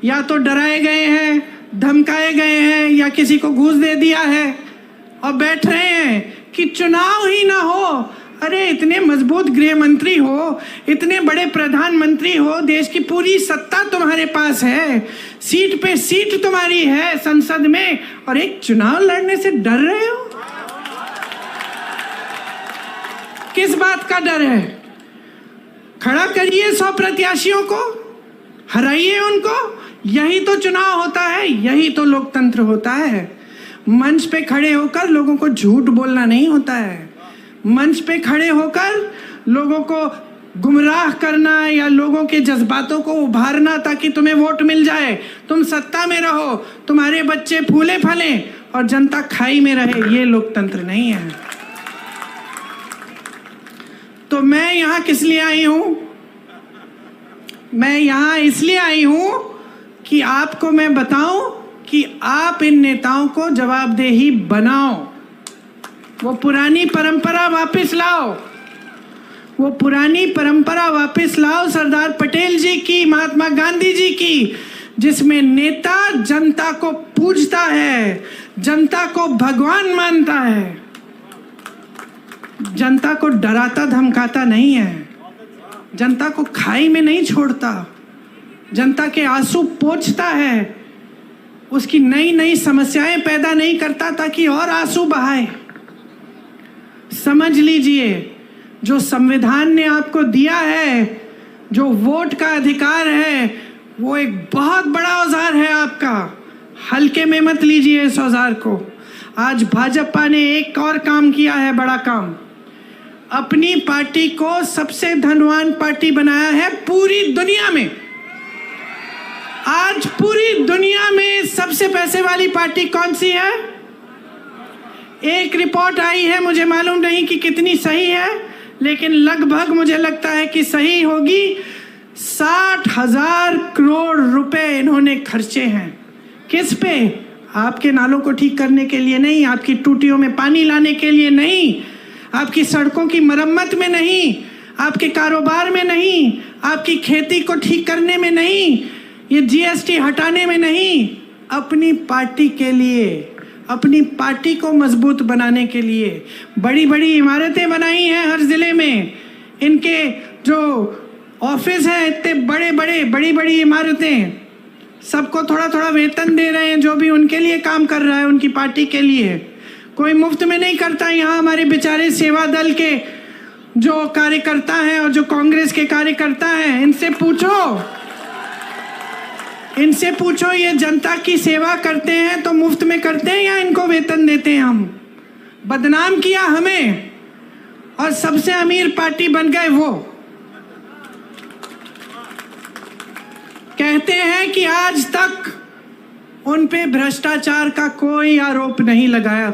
Speaker 1: या तो डराए गए हैं, धमकाए गए हैं, या किसी को घूस दे दिया है और बैठ रहे हैं कि चुनाव ही ना हो। अरे इतने मजबूत गृह मंत्री हो, इतने बड़े प्रधानमंत्री हो, देश की पूरी सत्ता तुम्हारे पास है, सीट पे सीट तुम्हारी है संसद में, और एक चुनाव लड़ने से डर रहे हो। किस बात का डर है? खड़ा करिए 100 प्रत्याशियों को, हराइए उनको। यही तो चुनाव होता है, यही तो लोकतंत्र होता है। मंच पे खड़े होकर लोगों को झूठ बोलना नहीं होता है। मंच पे खड़े होकर लोगों को गुमराह करना या लोगों के जज्बातों को उभारना ताकि तुम्हें वोट मिल जाए, तुम सत्ता में रहो, तुम्हारे बच्चे फूले फले और जनता खाई में रहे, ये लोकतंत्र नहीं है। तो मैं यहाँ किस लिए आई हूँ? मैं यहाँ इसलिए आई हूँ कि आपको मैं बताऊं कि आप इन नेताओं को जवाबदेही बनाओ, वो पुरानी परंपरा वापस लाओ, वो पुरानी परंपरा वापस लाओ सरदार पटेल जी की, महात्मा गांधी जी की, जिसमें नेता जनता को पूजता है, जनता को भगवान मानता है, जनता को डराता धमकाता नहीं है, जनता को खाई में नहीं छोड़ता, जनता के आंसू पोंछता है, उसकी नई नई समस्याएं पैदा नहीं करता ताकि और आंसू बहाए। समझ लीजिए, जो संविधान ने आपको दिया है, जो वोट का अधिकार है, वो एक बहुत बड़ा औजार है आपका। हल्के में मत लीजिए इस औजार को। आज भाजपा ने एक और काम किया है, बड़ा काम। अपनी पार्टी को सबसे धनवान पार्टी बनाया है पूरी दुनिया में। आज पूरी दुनिया में सबसे पैसे वाली पार्टी कौन सी है? एक रिपोर्ट आई है, मुझे मालूम नहीं कि कितनी सही है, लेकिन लगभग मुझे लगता है कि सही होगी। 60,000 करोड़ रुपए इन्होंने खर्चे हैं। किस पे? आपके नालों को ठीक करने के लिए नहीं, आपकी टूटियों में पानी लाने के लिए नहीं, आपकी सड़कों की मरम्मत में नहीं, आपके कारोबार में नहीं, आपकी खेती को ठीक करने में नहीं, ये जीएसटी हटाने में नहीं, अपनी पार्टी के लिए, अपनी पार्टी को मजबूत बनाने के लिए बड़ी बड़ी इमारतें बनाई हैं हर जिले में। इनके जो ऑफिस हैं इतने बड़े बड़े, बड़ी बड़ी इमारतें, सबको थोड़ा थोड़ा वेतन दे रहे हैं जो भी उनके लिए काम कर रहा है, उनकी पार्टी के लिए। कोई मुफ्त में नहीं करता। यहाँ हमारे बेचारे सेवा दल के जो कार्यकर्ता हैं और जो कांग्रेस के कार्यकर्ता हैं, इनसे पूछो ये जनता की सेवा करते हैं तो मुफ्त में करते हैं या इनको वेतन देते हैं? हम बदनाम किया हमें और सबसे अमीर पार्टी बन गए वो। कहते हैं कि आज तक उन पे भ्रष्टाचार का कोई आरोप नहीं लगाया।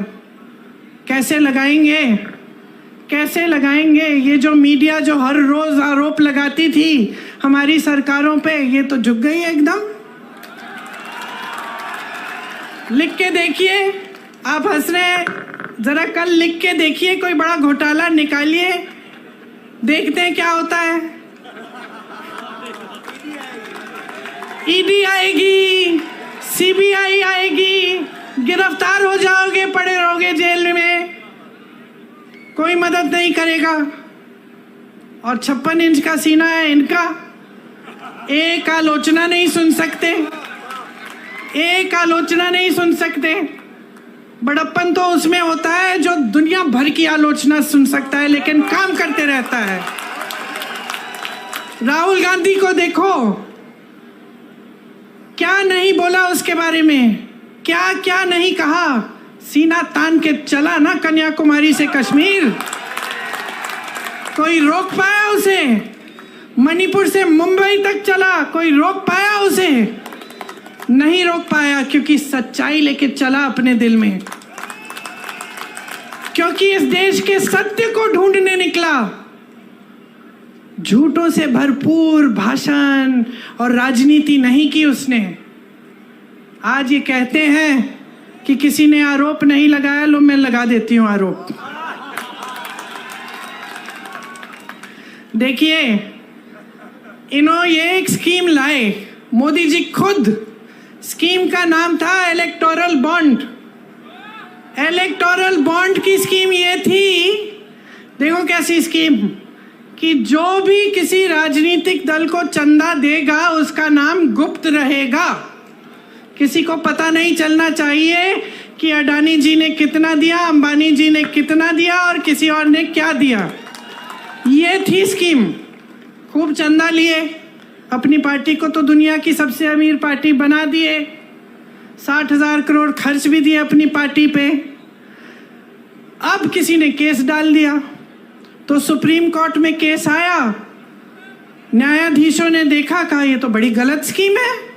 Speaker 1: कैसे लगाएंगे? कैसे लगाएंगे? ये जो मीडिया जो हर रोज आरोप लगाती थी हमारी सरकारों पे, ये तो झुक गई है एकदम। लिख के देखिए, आप हंस रहे हैं, जरा कल लिख के देखिए, कोई बड़ा घोटाला निकालिए, देखते हैं क्या होता है। ईडी आएगी, सीबीआई आएगी, गिरफ्तार हो जाओगे, पड़े रहोगे जेल में, कोई मदद नहीं करेगा। और 56 इंच का सीना है इनका, एक आलोचना नहीं सुन सकते, एक आलोचना नहीं सुन सकते। बड़प्पन तो उसमें होता है जो दुनिया भर की आलोचना सुन सकता है लेकिन काम करते रहता है। राहुल गांधी को देखो, क्या नहीं बोला उसके बारे में, क्या क्या नहीं कहा। सीना तान के चला ना कन्याकुमारी से कश्मीर, कोई रोक पाया उसे? मणिपुर से मुंबई तक चला, कोई रोक पाया उसे? नहीं रोक पाया, क्योंकि सच्चाई लेके चला अपने दिल में, क्योंकि इस देश के सत्य को ढूंढने निकला। झूठों से भरपूर भाषण और राजनीति नहीं की उसने। आज ये कहते हैं कि किसी ने आरोप नहीं लगाया, लो मैं लगा देती हूं आरोप। देखिए, ये एक स्कीम लाए मोदी जी खुद। स्कीम का नाम था इलेक्टोरल बॉन्ड। इलेक्टोरल बॉन्ड की स्कीम ये थी, देखो कैसी स्कीम, कि जो भी किसी राजनीतिक दल को चंदा देगा उसका नाम गुप्त रहेगा। किसी को पता नहीं चलना चाहिए कि अडानी जी ने कितना दिया, अंबानी जी ने कितना दिया और किसी और ने क्या दिया। ये थी स्कीम। खूब चंदा लिए, अपनी पार्टी को तो दुनिया की सबसे अमीर पार्टी बना दिए, 60,000 करोड़ खर्च भी दिए अपनी पार्टी पे। अब किसी ने केस डाल दिया, तो सुप्रीम कोर्ट में केस आया। न्यायाधीशों ने देखा, कहा ये तो बड़ी गलत स्कीम है।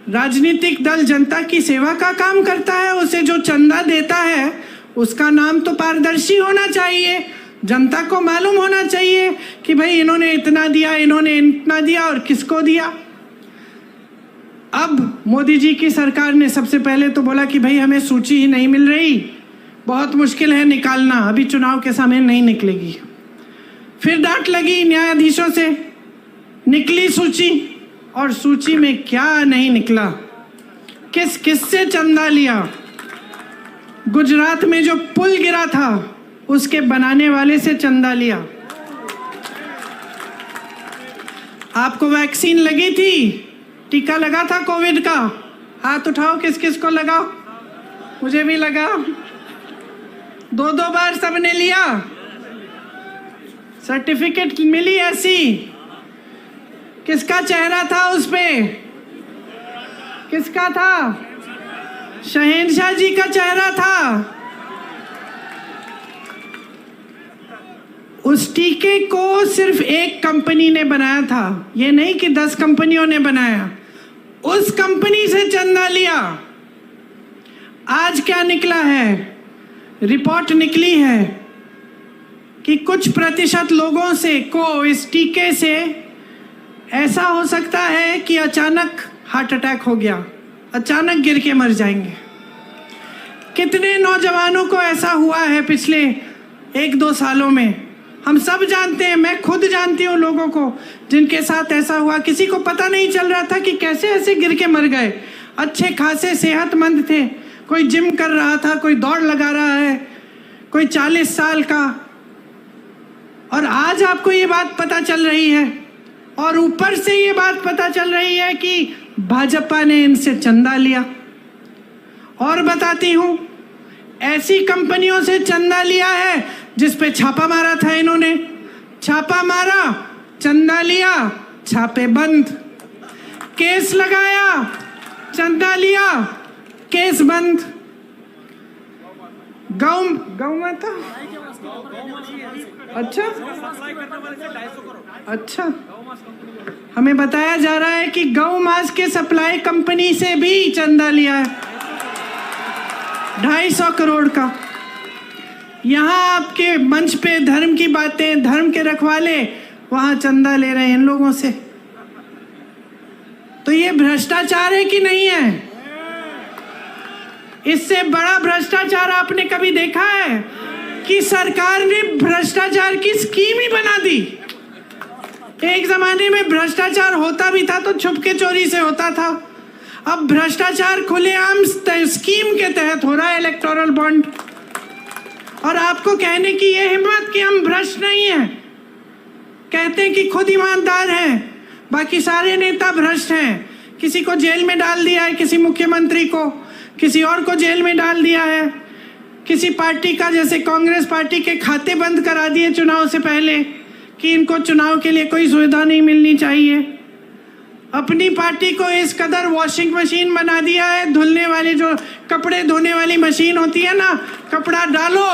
Speaker 1: राजनीतिक दल जनता की सेवा का काम करता है, उसे जो चंदा देता है उसका नाम तो पारदर्शी होना चाहिए, जनता को मालूम होना चाहिए कि भाई इन्होंने इतना दिया, इन्होंने इतना दिया और किसको दिया। अब मोदी जी की सरकार ने सबसे पहले तो बोला कि भाई हमें सूची ही नहीं मिल रही, बहुत मुश्किल है निकालना, अभी चुनाव के समय नहीं निकलेगी। फिर डांट लगी न्यायाधीशों से, निकली सूची, और सूची में क्या नहीं निकला, किस किस से चंदा लिया। गुजरात में जो पुल गिरा था उसके बनाने वाले से चंदा लिया। आपको वैक्सीन लगी थी, टीका लगा था कोविड का, हाथ उठाओ किस किस को लगा। मुझे भी लगा, 2-2 बार सबने लिया, सर्टिफिकेट मिली ऐसी। किसका चेहरा था उस पे? किसका था? शहंशाह जी का चेहरा था। उस टीके को सिर्फ एक कंपनी ने बनाया था, ये नहीं कि 10 कंपनियों ने बनाया। उस कंपनी से चंदा लिया। आज क्या निकला है? रिपोर्ट निकली है कि कुछ प्रतिशत लोगों से को इस टीके से ऐसा हो सकता है कि अचानक हार्ट अटैक हो गया, अचानक गिर के मर जाएंगे। कितने नौजवानों को ऐसा हुआ है पिछले 1-2 सालों में, हम सब जानते हैं। मैं खुद जानती हूँ लोगों को जिनके साथ ऐसा हुआ। किसी को पता नहीं चल रहा था कि कैसे ऐसे गिर के मर गए। अच्छे खासे सेहतमंद थे, कोई जिम कर रहा था, कोई दौड़ लगा रहा है, कोई 40 साल का, और आज आपको ये बात पता चल रही है। और ऊपर से ये बात पता चल रही है कि भाजपा ने इनसे चंदा लिया। और बताती हूँ, ऐसी कंपनियों से चंदा लिया है जिस पे छापा मारा था इन्होंने। छापा मारा, चंदा लिया, छापे बंद। केस लगाया, चंदा लिया, केस बंद। गौ माता, अच्छा, हमें बताया जा रहा है कि गौ मांस के सप्लाई कंपनी से भी चंदा लिया है, 250 करोड़ का। यहाँ आपके मंच पे धर्म की बातें, धर्म के रखवाले वहां चंदा ले रहे हैं इन लोगों से। तो ये भ्रष्टाचार है कि नहीं है? इससे बड़ा भ्रष्टाचार आपने कभी देखा है कि सरकार ने भ्रष्टाचार की स्कीम ही बना दी? एक जमाने में भ्रष्टाचार होता भी था तो छुपके चोरी से होता था, अब भ्रष्टाचार खुलेआम स्कीम के तहत हो रहा है, इलेक्टोरल बॉन्ड। और आपको कहने की ये हिम्मत कि हम भ्रष्ट नहीं हैं, कहते हैं कि खुद ईमानदार हैं, बाकी सारे नेता भ्रष्ट हैं। किसी को जेल में डाल दिया है, किसी मुख्यमंत्री को, किसी और को जेल में डाल दिया है, किसी पार्टी का, जैसे कांग्रेस पार्टी के खाते बंद करा दिए चुनाव से पहले कि इनको चुनाव के लिए कोई सुविधा नहीं मिलनी चाहिए। अपनी पार्टी को इस कदर वॉशिंग मशीन बना दिया है, धुलने वाली, जो कपड़े धोने वाली मशीन होती है ना, कपड़ा डालो,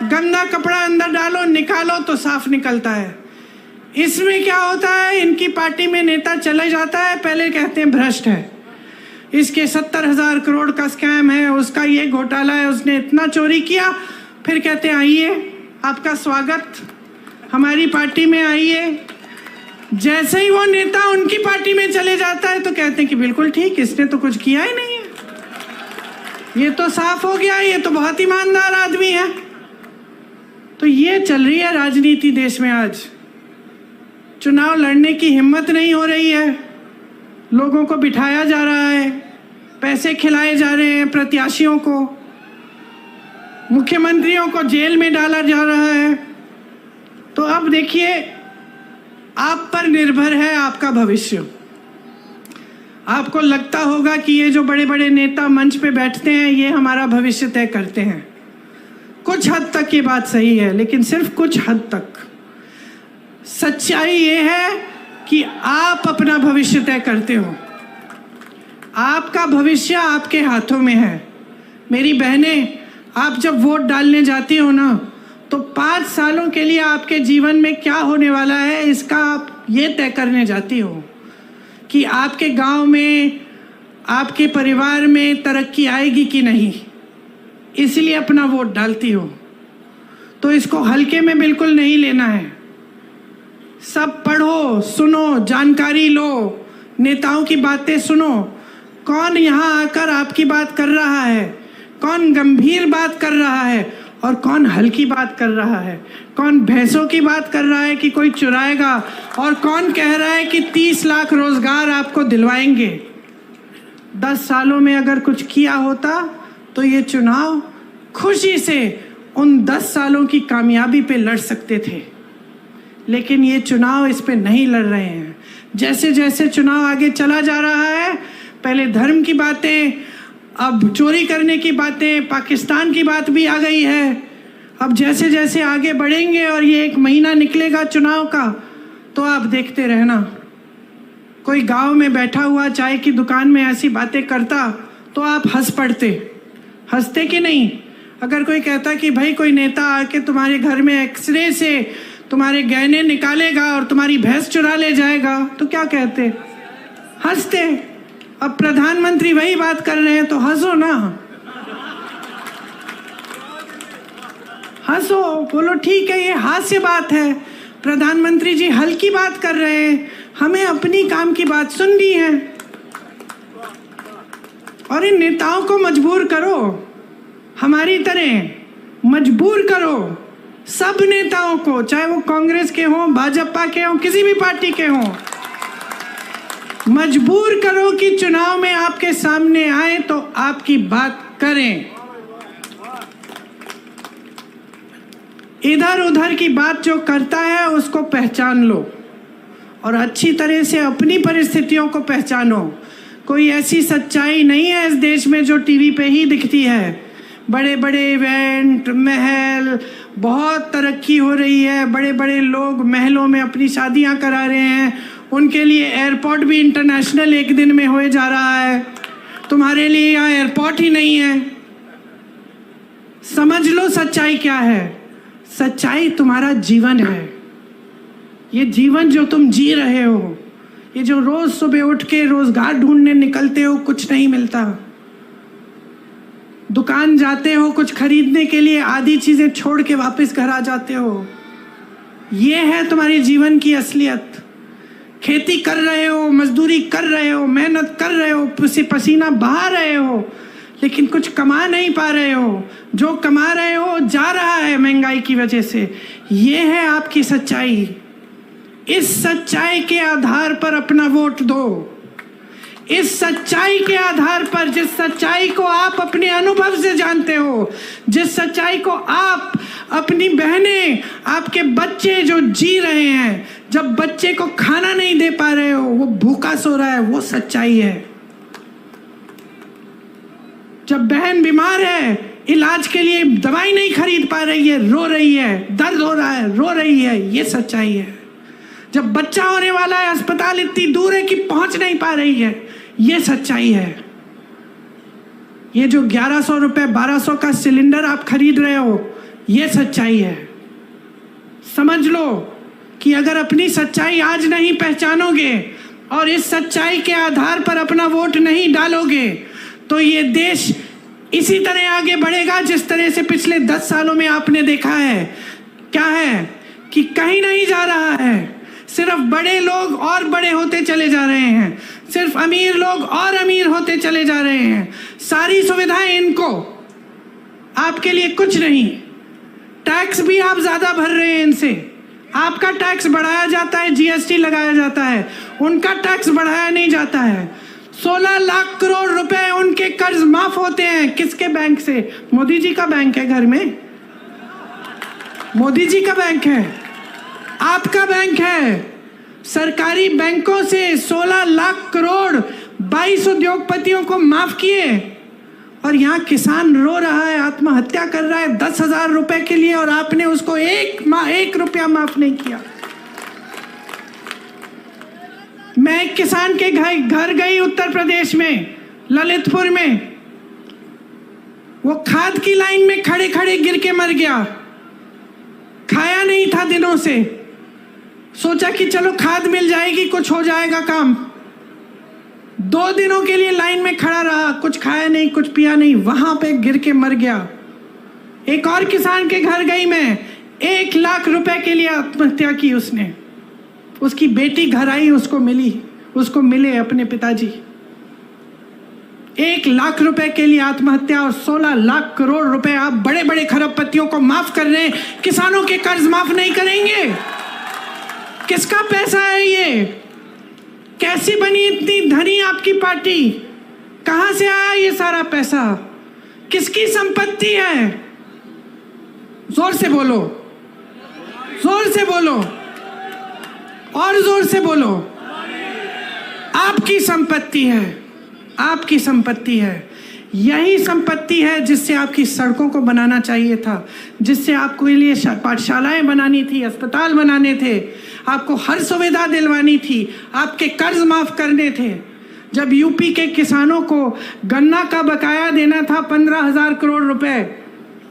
Speaker 1: गंदा कपड़ा अंदर डालो, निकालो तो साफ निकलता है। इसमें क्या होता है, इनकी पार्टी में नेता चले जाता है, पहले कहते हैं भ्रष्ट है, इसके 70,000 करोड़ का स्कैम है, उसका ये घोटाला है, उसने इतना चोरी किया। फिर कहते हैं आइए, आपका स्वागत, हमारी पार्टी में आइए। जैसे ही वो नेता उनकी पार्टी में चले जाता है तो कहते हैं कि बिल्कुल ठीक, इसने तो कुछ किया ही नहीं है, ये तो साफ हो गया, ये तो बहुत ईमानदार आदमी है। तो ये चल रही है राजनीति देश में आज। चुनाव लड़ने की हिम्मत नहीं हो रही है, लोगों को बिठाया जा रहा है, पैसे खिलाए जा रहे हैं प्रत्याशियों को, मुख्यमंत्रियों को जेल में डाला जा रहा है। तो अब देखिए, आप पर निर्भर है आपका भविष्य। आपको लगता होगा कि ये जो बड़े बड़े नेता मंच पे बैठते हैं ये हमारा भविष्य तय करते हैं। कुछ हद तक ये बात सही है, लेकिन सिर्फ कुछ हद तक। सच्चाई ये है कि आप अपना भविष्य तय करते हो। आपका भविष्य आपके हाथों में है। मेरी बहनें, आप जब वोट डालने जाती हो ना, तो 5 सालों के लिए आपके जीवन में क्या होने वाला है इसका आप ये तय करने जाती हो कि आपके गांव में, आपके परिवार में तरक्की आएगी कि नहीं, इसलिए अपना वोट डालती हो। तो इसको हल्के में बिल्कुल नहीं लेना है। सब पढ़ो, सुनो, जानकारी लो, नेताओं की बातें सुनो। कौन यहाँ आकर आपकी बात कर रहा है, कौन गंभीर बात कर रहा है और कौन हल्की बात कर रहा है, कौन भैंसों की बात कर रहा है कि कोई चुराएगा और कौन कह रहा है कि 30 लाख रोजगार आपको दिलवाएंगे। 10 सालों में अगर कुछ किया होता तो ये चुनाव खुशी से उन 10 सालों की कामयाबी पे लड़ सकते थे, लेकिन ये चुनाव इस पे नहीं लड़ रहे हैं। जैसे जैसे चुनाव आगे चला जा रहा है, पहले धर्म की बातें, अब चोरी करने की बातें, पाकिस्तान की बात भी आ गई है। अब जैसे जैसे आगे बढ़ेंगे और ये 1 महीना निकलेगा चुनाव का, तो आप देखते रहना। कोई गांव में बैठा हुआ चाय की दुकान में ऐसी बातें करता तो आप हंस पड़ते। हंसते कि नहीं? अगर कोई कहता कि भाई कोई नेता आके तुम्हारे घर में एक्सरे से तुम्हारे गहने निकालेगा और तुम्हारी भैंस चुरा ले जाएगा, तो क्या कहते? हंसते। अब प्रधानमंत्री वही बात कर रहे हैं तो हंसो ना, हंसो, बोलो ठीक है, ये हास्य बात है, प्रधानमंत्री जी हल्की बात कर रहे हैं, हमें अपनी काम की बात सुननी है। और इन नेताओं को मजबूर करो, हमारी तरह मजबूर करो सब नेताओं को, चाहे वो कांग्रेस के हों, भाजपा के हों, किसी भी पार्टी के हों, मजबूर करो कि चुनाव में आपके सामने आए तो आपकी बात करें। इधर उधर की बात जो करता है उसको पहचान लो और अच्छी तरह से अपनी परिस्थितियों को पहचानो। कोई ऐसी सच्चाई नहीं है इस देश में जो टीवी पे ही दिखती है। बड़े बड़े इवेंट, महल, बहुत तरक्की हो रही है, बड़े बड़े लोग महलों में अपनी शादियां करा रहे हैं, उनके लिए एयरपोर्ट भी इंटरनेशनल 1 दिन में हो जा रहा है। तुम्हारे लिए यहाँ एयरपोर्ट ही नहीं है। समझ लो सच्चाई क्या है। सच्चाई तुम्हारा जीवन है। ये जीवन जो तुम जी रहे हो, ये जो रोज सुबह उठ के रोजगार ढूंढने निकलते हो, कुछ नहीं मिलता। दुकान जाते हो कुछ खरीदने के लिए, आधी चीजें छोड़ के वापस घर आ जाते हो। ये है तुम्हारे जीवन की असलियत। खेती कर रहे हो, मजदूरी कर रहे हो, मेहनत कर रहे हो, पसीना बहा रहे हो, लेकिन कुछ कमा नहीं पा रहे हो। जो कमा रहे हो जा रहा है महंगाई की वजह से। ये है आपकी सच्चाई। इस सच्चाई के आधार पर अपना वोट दो। इस सच्चाई के आधार पर, जिस सच्चाई को आप अपने अनुभव से जानते हो, जिस सच्चाई को आप, अपनी बहनें, आपके बच्चे जो जी रहे हैं, जब बच्चे को खाना नहीं दे पा रहे हो, वो भूखा सो रहा है, वो सच्चाई है। जब बहन बीमार है, इलाज के लिए दवाई नहीं खरीद पा रही है, रो रही है, दर्द हो रहा है, रो रही है, ये सच्चाई है। जब बच्चा होने वाला है, अस्पताल इतनी दूर है कि पहुंच नहीं पा रही है, ये सच्चाई है। ये जो 1100 रुपए 1200 का सिलेंडर आप खरीद रहे हो, ये सच्चाई है। समझ लो कि अगर अपनी सच्चाई आज नहीं पहचानोगे, और इस सच्चाई के आधार पर अपना वोट नहीं डालोगे तो ये देश इसी तरह आगे बढ़ेगा जिस तरह से पिछले 10 सालों में आपने देखा है। क्या है कि कहीं नहीं जा रहा है, सिर्फ बड़े लोग और बड़े होते चले जा रहे हैं, सिर्फ अमीर लोग और अमीर होते चले जा रहे हैं। सारी सुविधाएं इनको, आपके लिए कुछ नहीं। टैक्स भी आप ज्यादा भर रहे हैं इनसे, आपका टैक्स बढ़ाया जाता है, जीएसटी लगाया जाता है, उनका टैक्स बढ़ाया नहीं जाता है। 16 लाख करोड़ रुपए उनके कर्ज माफ होते हैं। किसके बैंक से? मोदी जी का बैंक है घर में, मोदी जी का बैंक है, आपका बैंक है। सरकारी बैंकों से 16 लाख करोड़ 22 उद्योगपतियों को माफ किए और यहाँ किसान रो रहा है, आत्महत्या कर रहा है 10,000 रुपए के लिए और आपने उसको 1 रुपया माफ नहीं किया। मैं एक किसान के घर गई उत्तर प्रदेश में, ललितपुर में। वो खाद की लाइन में खड़े खड़े गिर के मर गया, खाया नहीं था दिनों से। सोचा कि चलो खाद मिल जाएगी, कुछ हो जाएगा काम। 2 दिनों के लिए लाइन में खड़ा रहा, कुछ खाया नहीं, कुछ पिया नहीं, वहां पे गिर के मर गया। एक और किसान के घर गई मैं, 1 लाख रुपए के लिए आत्महत्या की उसने। उसकी बेटी घर आई, उसको मिले अपने पिताजी। 1 लाख रुपए के लिए आत्महत्या और 16 लाख करोड़ रुपए आप बड़े बड़े खरबपतियों को माफ कर रहे हैं, किसानों के कर्ज माफ नहीं करेंगे। किसका पैसा है ये? कैसी बनी इतनी धनी आपकी पार्टी? कहां से आया ये सारा पैसा? किसकी संपत्ति है? जोर से बोलो, जोर से बोलो, और जोर से बोलो। आपकी संपत्ति है, आपकी संपत्ति है। यही संपत्ति है जिससे आपकी सड़कों को बनाना चाहिए था, जिससे आपको लिए पाठशालाएं बनानी थी, अस्पताल बनाने थे, आपको हर सुविधा दिलवानी थी, आपके कर्ज माफ करने थे। जब यूपी के किसानों को गन्ना का बकाया देना था 15,000 करोड़ रुपए,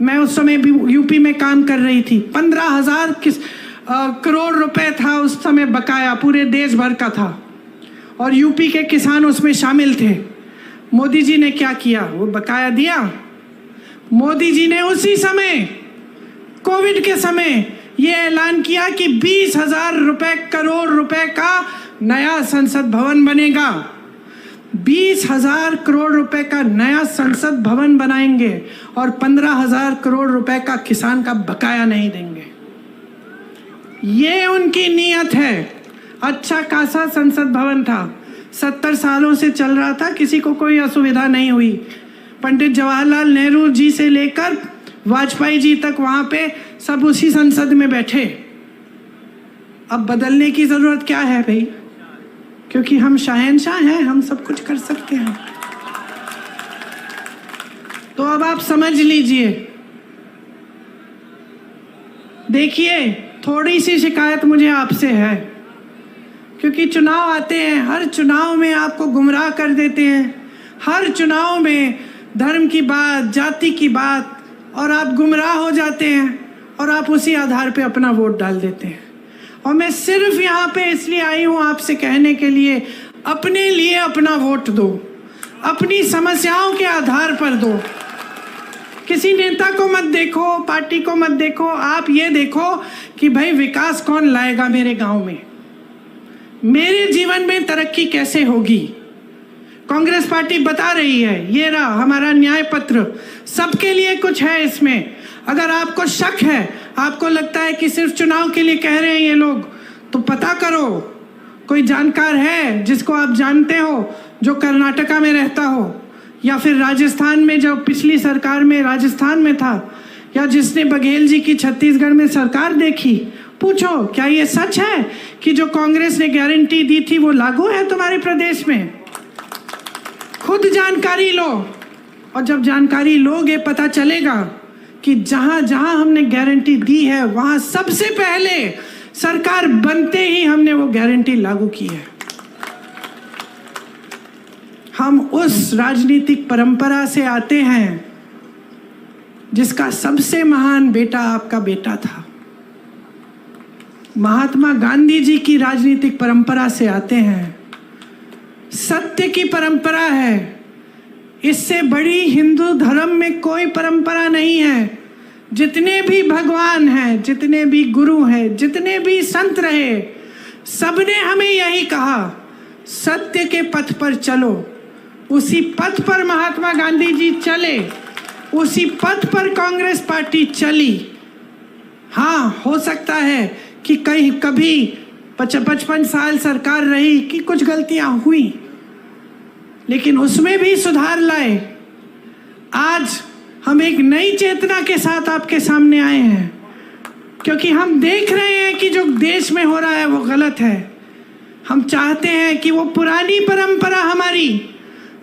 Speaker 1: मैं उस समय भी यूपी में काम कर रही थी, 15,000 करोड़ रुपए था उस समय बकाया, पूरे देश भर का था और यूपी के किसान उसमें शामिल थे। मोदी जी ने क्या किया? वो बकाया दिया। मोदी जी ने उसी समय, कोविड के समय, ये ऐलान किया कि 20,000 करोड़ रुपए का नया संसद भवन बनेगा। 20,000 करोड़ रुपए का नया संसद भवन बनाएंगे और 15,000 करोड़ रुपए का किसान का बकाया नहीं देंगे। ये उनकी नीयत है। अच्छा खासा संसद भवन था, 70 सालों से चल रहा था, किसी को कोई असुविधा नहीं हुई। पंडित जवाहरलाल नेहरू जी से लेकर वाजपेयी जी तक वहां पे सब उसी संसद में बैठे। अब बदलने की जरूरत क्या है भाई? क्योंकि हम शहंशाह हैं, हम सब कुछ कर सकते हैं। तो अब आप समझ लीजिए। देखिए, थोड़ी सी शिकायत मुझे आपसे है, क्योंकि चुनाव आते हैं, हर चुनाव में आपको गुमराह कर देते हैं, हर चुनाव में धर्म की बात, जाति की बात, और आप गुमराह हो जाते हैं और आप उसी आधार पे अपना वोट डाल देते हैं। और मैं सिर्फ यहाँ पे इसलिए आई हूँ आपसे कहने के लिए, अपने लिए अपना वोट दो, अपनी समस्याओं के आधार पर दो। किसी नेता को मत देखो, पार्टी को मत देखो, आप ये देखो कि भाई विकास कौन लाएगा मेरे गांव में, मेरे जीवन में तरक्की कैसे होगी। कांग्रेस पार्टी बता रही है, ये रहा हमारा न्याय पत्र, सबके लिए कुछ है इसमें। अगर आपको शक है, आपको लगता है कि सिर्फ चुनाव के लिए कह रहे हैं ये लोग, तो पता करो, कोई जानकार है जिसको आप जानते हो जो कर्नाटका में रहता हो, या फिर राजस्थान में, जो पिछली सरकार में राजस्थान में था, या जिसने बघेल जी की छत्तीसगढ़ में सरकार देखी, पूछो क्या ये सच है कि जो कांग्रेस ने गारंटी दी थी वो लागू है तुम्हारे प्रदेश में? खुद जानकारी लो, और जब जानकारी लोगे पता चलेगा कि जहां जहां हमने गारंटी दी है वहां सबसे पहले सरकार बनते ही हमने वो गारंटी लागू की है। हम उस राजनीतिक परंपरा से आते हैं जिसका सबसे महान बेटा आपका बेटा था। महात्मा गांधी जी की राजनीतिक परंपरा से आते हैं। सत्य की परंपरा है। इससे बड़ी हिंदू धर्म में कोई परंपरा नहीं है। जितने भी भगवान हैं, जितने भी गुरु हैं, जितने भी संत रहे, सबने हमें यही कहा, सत्य के पथ पर चलो। उसी पथ पर महात्मा गांधी जी चले, उसी पथ पर कांग्रेस पार्टी चली। हाँ, हो सकता है कि कभी 55 साल सरकार रही कि कुछ गलतियां हुई, लेकिन उसमें भी सुधार लाए। आज हम एक नई चेतना के साथ आपके सामने आए हैं, क्योंकि हम देख रहे हैं कि जो देश में हो रहा है वो गलत है। हम चाहते हैं कि वो पुरानी परंपरा, हमारी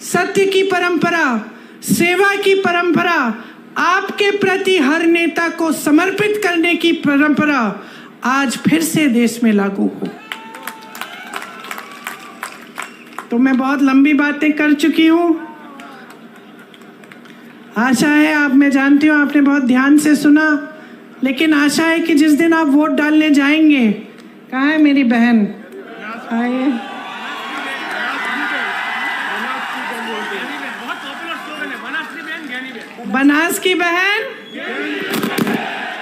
Speaker 1: सत्य की परंपरा, सेवा की परंपरा, आपके प्रति हर नेता को समर्पित करने की परंपरा आज फिर से देश में लागू हो। तो मैं बहुत लंबी बातें कर चुकी हूं। आशा है मैं जानती हूं आपने बहुत ध्यान से सुना, लेकिन आशा है कि जिस दिन आप वोट डालने जाएंगे, कहाँ है मेरी बहन? आइए। बनास की बहन।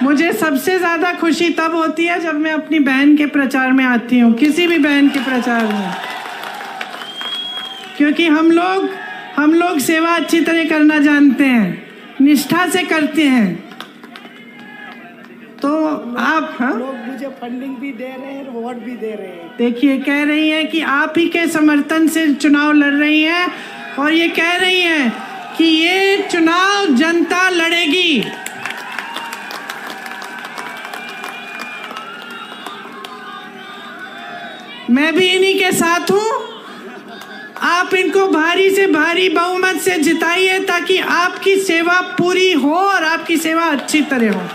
Speaker 1: मुझे सबसे ज्यादा खुशी तब होती है जब मैं अपनी बहन के प्रचार में आती हूँ, किसी भी बहन के प्रचार में, क्योंकि हम लोग सेवा अच्छी तरह करना जानते हैं, निष्ठा से करते हैं। तो आप, हाँ, लोग मुझे फंडिंग भी दे रहे हैं, वोट भी दे रहे हैं। देखिए, कह रही हैं कि आप ही के समर्थन से चुनाव लड़ रही हैं, और ये कह रही हैं कि ये चुनाव जनता लड़ेगी। मैं भी इन्हीं के साथ हूं। आप इनको भारी से भारी बहुमत से जिताइए, ताकि आपकी सेवा पूरी हो और आपकी सेवा अच्छी तरह हो।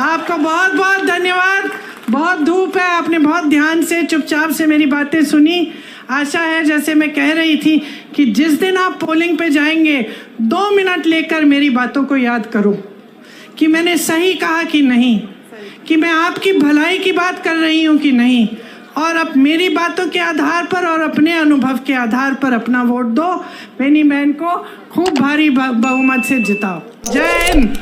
Speaker 1: आपको बहुत बहुत धन्यवाद। बहुत धूप है, आपने बहुत ध्यान से, चुपचाप से मेरी बातें सुनी। आशा है, जैसे मैं कह रही थी, कि जिस दिन आप पोलिंग पे जाएंगे, 2 मिनट लेकर मेरी बातों को याद करो कि मैंने सही कहा कि नहीं, कि मैं आपकी भलाई की बात कर रही हूँ कि नहीं, और अब मेरी बातों के आधार पर और अपने अनुभव के आधार पर अपना वोट दो। मेरी बहन को खूब भारी बहुमत से जिताओ। जय हिंद।